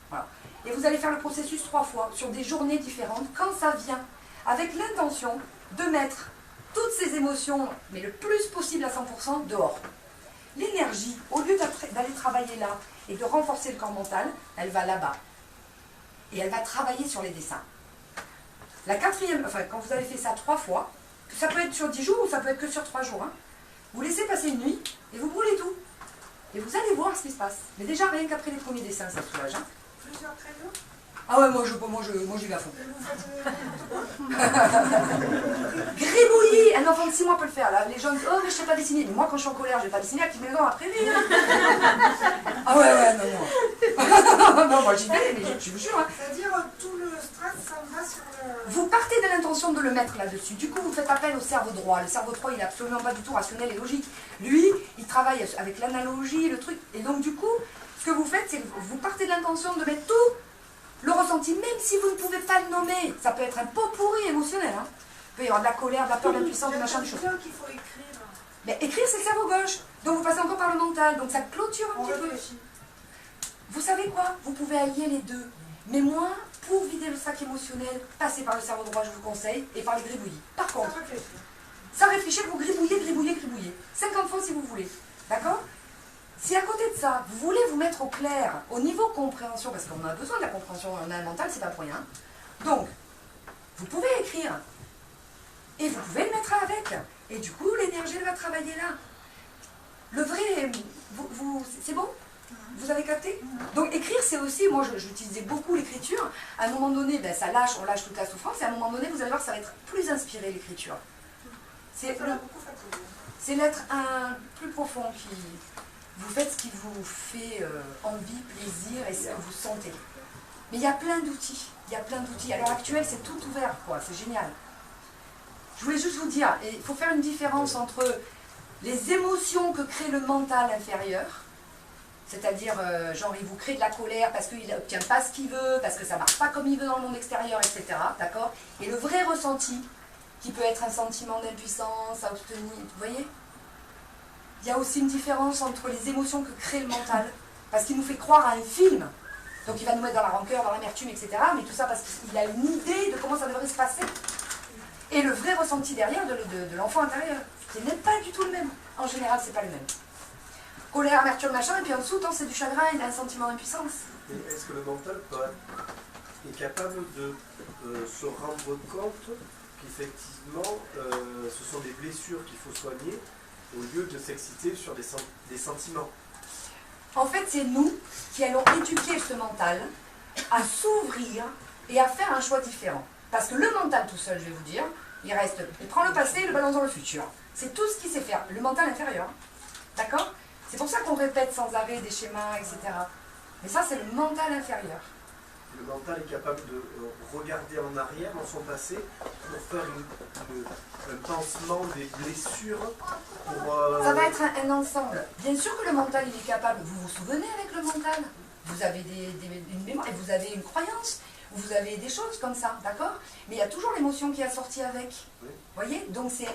Voilà. Et vous allez faire le processus 3 fois, sur des journées différentes, quand ça vient, avec l'intention de mettre toutes ces émotions, mais le plus possible à 100%, dehors. L'énergie, au lieu d'aller travailler là et de renforcer le corps mental, elle va là-bas. Et elle va travailler sur les dessins. La quatrième, enfin, quand vous avez fait ça 3 fois, ça peut être sur 10 jours ou ça peut être que sur 3 jours, hein, vous laissez passer une nuit et vous brûlez tout. Et vous allez voir ce qui se passe. Mais déjà, rien qu'après les premiers dessins, ça soulage. Hein. Plusieurs crayons? Ah ouais, moi j'y vais à fond. Gribouillis, un enfant de 6 mois peut le faire. Là. Les gens disent, oh mais je sais pas dessiner. Mais moi quand je suis en colère, je vais pas dessiner à qui maison après lui. Hein. Ah ouais, non. Non, moi j'y vais, mais je vous jure. Hein. C'est-à-dire tout le stress s'en va sur le... Vous partez de l'intention de le mettre là-dessus. Du coup, vous faites appel au cerveau droit. Le cerveau droit, il n'est absolument pas du tout rationnel et logique. Lui, il travaille avec l'analogie, le truc. Et donc du coup, ce que vous faites, c'est que vous partez de l'intention de mettre tout le ressenti, même si vous ne pouvez pas le nommer. Ça peut être un pot pourri émotionnel. Hein. Il peut y avoir de la colère, de la peur, de l'impuissance, du machin, du chose. Qu'il faut écrire. Mais écrire, c'est le cerveau gauche. Donc vous passez encore par le mental. Donc ça clôture un petit peu. Vous savez quoi? Vous pouvez allier les deux. Mais moi, pour vider le sac émotionnel, passez par le cerveau droit, je vous conseille, et par les gribouillis. Par contre, ça réfléchit, vous gribouillez. 50 fois si vous voulez. D'accord? Si à côté de ça, vous voulez vous mettre au clair, au niveau compréhension, parce qu'on a besoin de la compréhension, on a un mental, c'est pas pour rien. Donc, vous pouvez écrire. Et vous pouvez le mettre avec. Et du coup, l'énergie, elle va travailler là. Le vrai, c'est bon? Vous avez capté? Donc écrire, c'est aussi, moi j'utilisais beaucoup l'écriture. À un moment donné, ben, ça lâche, on lâche toute la souffrance. Et à un moment donné, vous allez voir, ça va être plus inspiré l'écriture. C'est l'être un plus profond qui... Vous faites ce qui vous fait envie, plaisir et ce que vous sentez. Mais il y a plein d'outils. À l'heure actuelle, c'est tout ouvert, quoi. C'est génial. Je voulais juste vous dire, il faut faire une différence entre les émotions que crée le mental inférieur, c'est-à-dire, genre, il vous crée de la colère parce qu'il n'obtient pas ce qu'il veut, parce que ça ne marche pas comme il veut dans le monde extérieur, etc. D'accord? Et le vrai ressenti, qui peut être un sentiment d'impuissance à obtenir, vous voyez? Il y a aussi une différence entre les émotions que crée le mental, parce qu'il nous fait croire à un film. Donc il va nous mettre dans la rancœur, dans l'amertume, etc. Mais tout ça parce qu'il a une idée de comment ça devrait se passer. Et le vrai ressenti derrière de l'enfant intérieur, qui n'est pas du tout le même. En général, c'est pas le même. Colère, amertume, machin, et puis en dessous, c'est du chagrin, il a un sentiment d'impuissance. Est-ce que le mental est capable de se rendre compte qu'effectivement, ce sont des blessures qu'il faut soigner au lieu de s'exciter sur des sentiments? En fait, c'est nous qui allons éduquer ce mental à s'ouvrir et à faire un choix différent. Parce que le mental tout seul, je vais vous dire, il prend le passé et le balance dans le futur. C'est tout ce qu'il sait faire, le mental intérieur. D'accord? C'est pour ça qu'on répète sans arrêt des schémas, etc. Mais ça, c'est le mental inférieur. Le mental est capable de regarder en arrière dans son passé pour faire un pansement des blessures. Ça va être un ensemble. Bien sûr que le mental, il est capable. Vous vous souvenez avec le mental? Vous avez une mémoire et vous avez une croyance. Vous avez des choses comme ça, d'accord? Mais il y a toujours l'émotion qui est assortie avec. Vous voyez? Donc c'est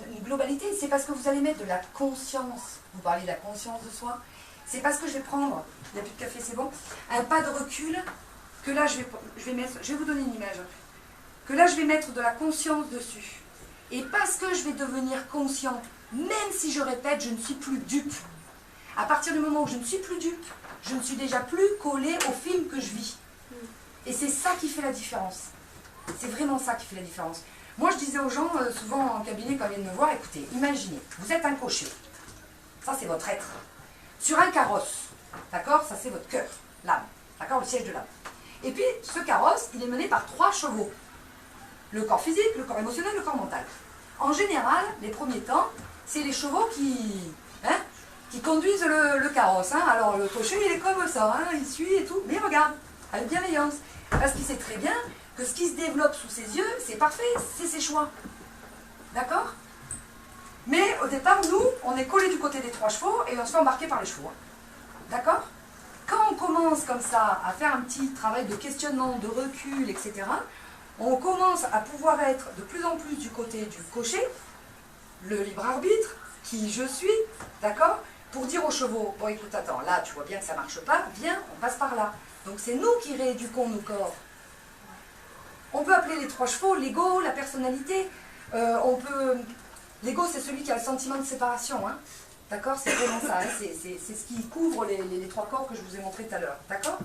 une globalité. C'est parce que vous allez mettre de la conscience. Vous parlez de la conscience de soi. C'est parce que je vais prendre, il n'y a plus de café, c'est bon, un pas de recul, que là je vais mettre, je vais vous donner une image, que là je vais mettre de la conscience dessus. Et parce que je vais devenir conscient, même si je répète, je ne suis plus dupe. À partir du moment où je ne suis plus dupe, je ne suis déjà plus collée au film que je vis. Et c'est ça qui fait la différence. C'est vraiment ça qui fait la différence. Moi, je disais aux gens, souvent en cabinet, quand ils viennent me voir, écoutez, imaginez, vous êtes un cocher. Ça, c'est votre être. Sur un carrosse. D'accord? Ça, c'est votre cœur, l'âme. D'accord? Le siège de l'âme. Et puis, ce carrosse, il est mené par 3 chevaux. Le corps physique, le corps émotionnel, le corps mental. En général, les premiers temps, c'est les chevaux qui conduisent le carrosse. Hein. Alors, le cocher, il est comme ça, hein, il suit et tout, mais il regarde, avec bienveillance. Parce qu'il sait très bien que ce qui se développe sous ses yeux, c'est parfait, c'est ses choix. D'accord? Mais au départ, nous, on est collés du côté des 3 chevaux et on se fait embarquer par les chevaux. D'accord? Quand on commence comme ça à faire un petit travail de questionnement, de recul, etc., on commence à pouvoir être de plus en plus du côté du cocher, le libre arbitre, qui je suis, d'accord? Pour dire aux chevaux, bon écoute, attends, là tu vois bien que ça ne marche pas, viens, on passe par là. Donc c'est nous qui rééduquons nos corps. On peut appeler les 3 chevaux l'ego, la personnalité. L'ego, c'est celui qui a le sentiment de séparation. Hein. D'accord? C'est vraiment ça. Hein. C'est ce qui couvre les 3 corps que je vous ai montré tout à l'heure. D'accord?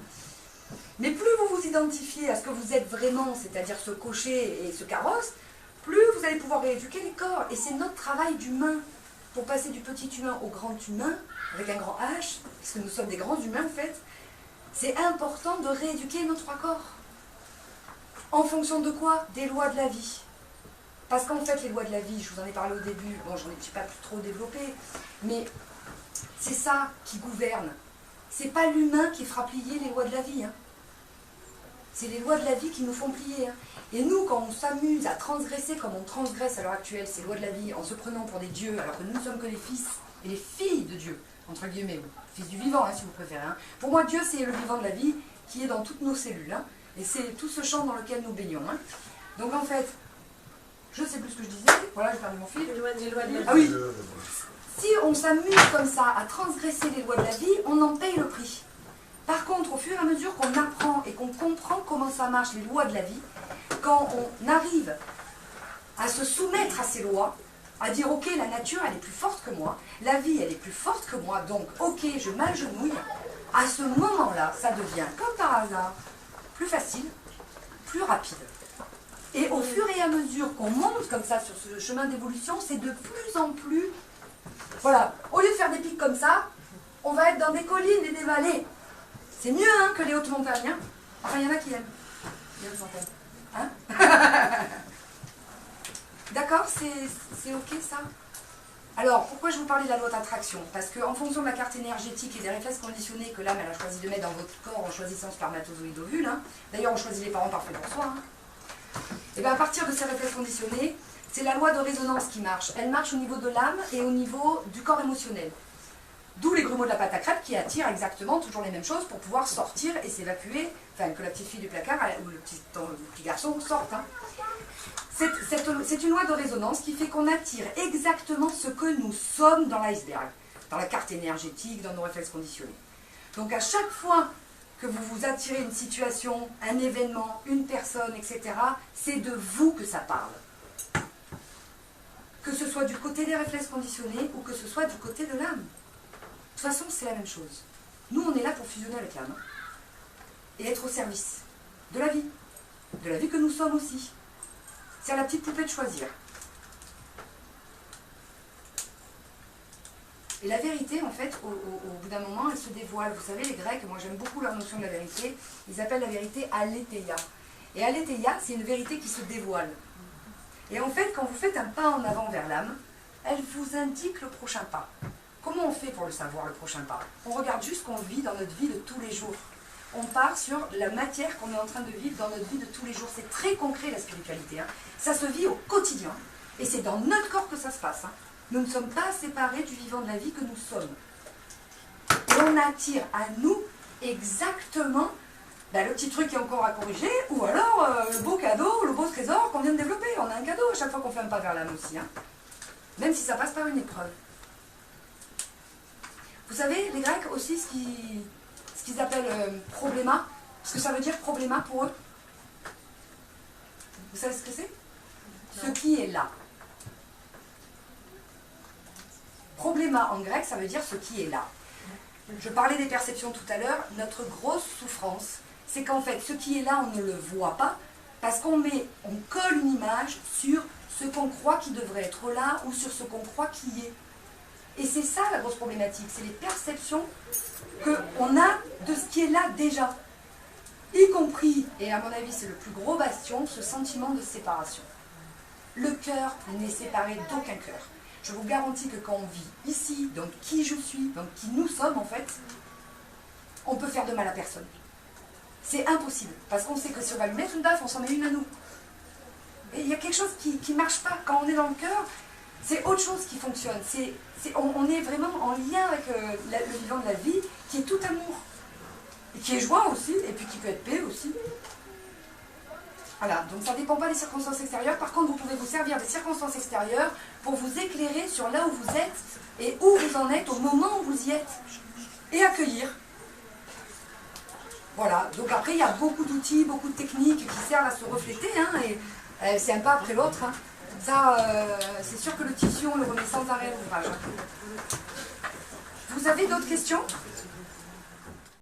Mais plus vous vous identifiez à ce que vous êtes vraiment, c'est-à-dire ce cocher et ce carrosse, plus vous allez pouvoir rééduquer les corps. Et c'est notre travail d'humain. Pour passer du petit humain au grand humain, avec un grand H, parce que nous sommes des grands humains en fait, c'est important de rééduquer nos 3 corps. En fonction de quoi? Des lois de la vie. Parce qu'en fait, les lois de la vie, je vous en ai parlé au début, bon, j'en ai pas pu trop développer, mais c'est ça qui gouverne. C'est pas l'humain qui fera plier les lois de la vie. Hein. C'est les lois de la vie qui nous font plier. Hein. Et nous, quand on s'amuse à transgresser comme on transgresse à l'heure actuelle ces lois de la vie, en se prenant pour des dieux, alors que nous ne sommes que les fils et les filles de Dieu, entre guillemets, ou fils du vivant, hein, si vous préférez. Hein. Pour moi, Dieu, c'est le vivant de la vie qui est dans toutes nos cellules. Hein. Et c'est tout ce champ dans lequel nous baignons. Hein. Donc en fait, je ne sais plus ce que je disais, voilà, j'ai perdu mon fil. Ah oui. Si on s'amuse comme ça à transgresser les lois de la vie, on en paye le prix. Par contre, au fur et à mesure qu'on apprend et qu'on comprend comment ça marche, les lois de la vie, quand on arrive à se soumettre à ces lois, à dire ok, la nature elle est plus forte que moi, la vie elle est plus forte que moi, donc ok, je m'agenouille, à ce moment-là, ça devient comme par hasard plus facile, plus rapide. Et au fur et à mesure qu'on monte comme ça sur ce chemin d'évolution, c'est de plus en plus... Voilà, au lieu de faire des pics comme ça, on va être dans des collines et des vallées. C'est mieux hein, que les hautes montagnes. Hein. Enfin, il y en a qui aiment. Les hautes montagnes. Hein. D'accord, c'est ok ça? Alors, pourquoi je vous parlais de la loi d'attraction? Parce qu'en fonction de la carte énergétique et des réflexes conditionnés que l'âme elle a choisi de mettre dans votre corps en choisissant spermatozoïde ovule, hein, d'ailleurs on choisit les parents parfaits pour soi, hein, et bien à partir de ces réflexes conditionnés, c'est la loi de résonance qui marche. Elle marche au niveau de l'âme et au niveau du corps émotionnel. D'où les grumeaux de la pâte à crêpes qui attirent exactement toujours les mêmes choses pour pouvoir sortir et s'évacuer, enfin que la petite fille du placard ou le petit garçon sorte. Hein. C'est une loi de résonance qui fait qu'on attire exactement ce que nous sommes dans l'iceberg, dans la carte énergétique, dans nos réflexes conditionnés. Donc à chaque fois que vous vous attirez une situation, un événement, une personne, etc., c'est de vous que ça parle. Que ce soit du côté des réflexes conditionnés ou que ce soit du côté de l'âme. De toute façon, c'est la même chose. Nous, on est là pour fusionner avec l'âme et être au service de la vie que nous sommes aussi. C'est à la petite poupée de choisir. Et la vérité, en fait, au bout d'un moment, elle se dévoile. Vous savez, les Grecs, moi j'aime beaucoup leur notion de la vérité, ils appellent la vérité aletheia. Et aletheia, c'est une vérité qui se dévoile. Et en fait, quand vous faites un pas en avant vers l'âme, elle vous indique le prochain pas. Comment on fait pour le savoir, le prochain pas? On regarde juste ce qu'on vit dans notre vie de tous les jours. On part sur la matière qu'on est en train de vivre dans notre vie de tous les jours. C'est très concret, la spiritualité. Hein. Ça se vit au quotidien. Et c'est dans notre corps que ça se passe. Hein. Nous ne sommes pas séparés du vivant de la vie que nous sommes. Et on attire à nous exactement le petit truc qui est encore à corriger, ou alors le beau cadeau, le beau trésor qu'on vient de développer. On a un cadeau à chaque fois qu'on fait un pas vers l'âme aussi. Hein. Même si ça passe par une épreuve. Vous savez, les Grecs aussi, ce qu'ils appellent probléma, ce que ça veut dire probléma pour eux. Vous savez ce que c'est? Ce qui est là. Probléma en grec, ça veut dire ce qui est là. Je parlais des perceptions tout à l'heure. Notre grosse souffrance, c'est qu'en fait, ce qui est là, on ne le voit pas parce qu'on colle une image sur ce qu'on croit qui devrait être là ou sur ce qu'on croit qui est. Et c'est ça la grosse problématique, c'est les perceptions qu'on a de ce qui est là déjà. Y compris, et à mon avis c'est le plus gros bastion, ce sentiment de séparation. Le cœur n'est séparé d'aucun cœur. Je vous garantis que quand on vit ici, donc qui je suis, donc qui nous sommes en fait, on peut faire de mal à personne. C'est impossible, parce qu'on sait que si on va lui mettre une baffe, on s'en met une à nous. Et il y a quelque chose qui ne marche pas. Quand on est dans le cœur, c'est autre chose qui fonctionne. On est vraiment en lien avec le vivant de la vie, qui est tout amour. Et qui est joie aussi, et puis qui peut être paix aussi. Voilà, donc ça ne dépend pas des circonstances extérieures. Par contre, vous pouvez vous servir des circonstances extérieures pour vous éclairer sur là où vous êtes et où vous en êtes au moment où vous y êtes. Et accueillir. Voilà, donc après, il y a beaucoup d'outils, beaucoup de techniques qui servent à se refléter, hein, et c'est un pas après l'autre. Hein. Ça, c'est sûr que le tissu, on le remet sans arrêt à l'ouvrage. Hein. Vous avez d'autres questions ?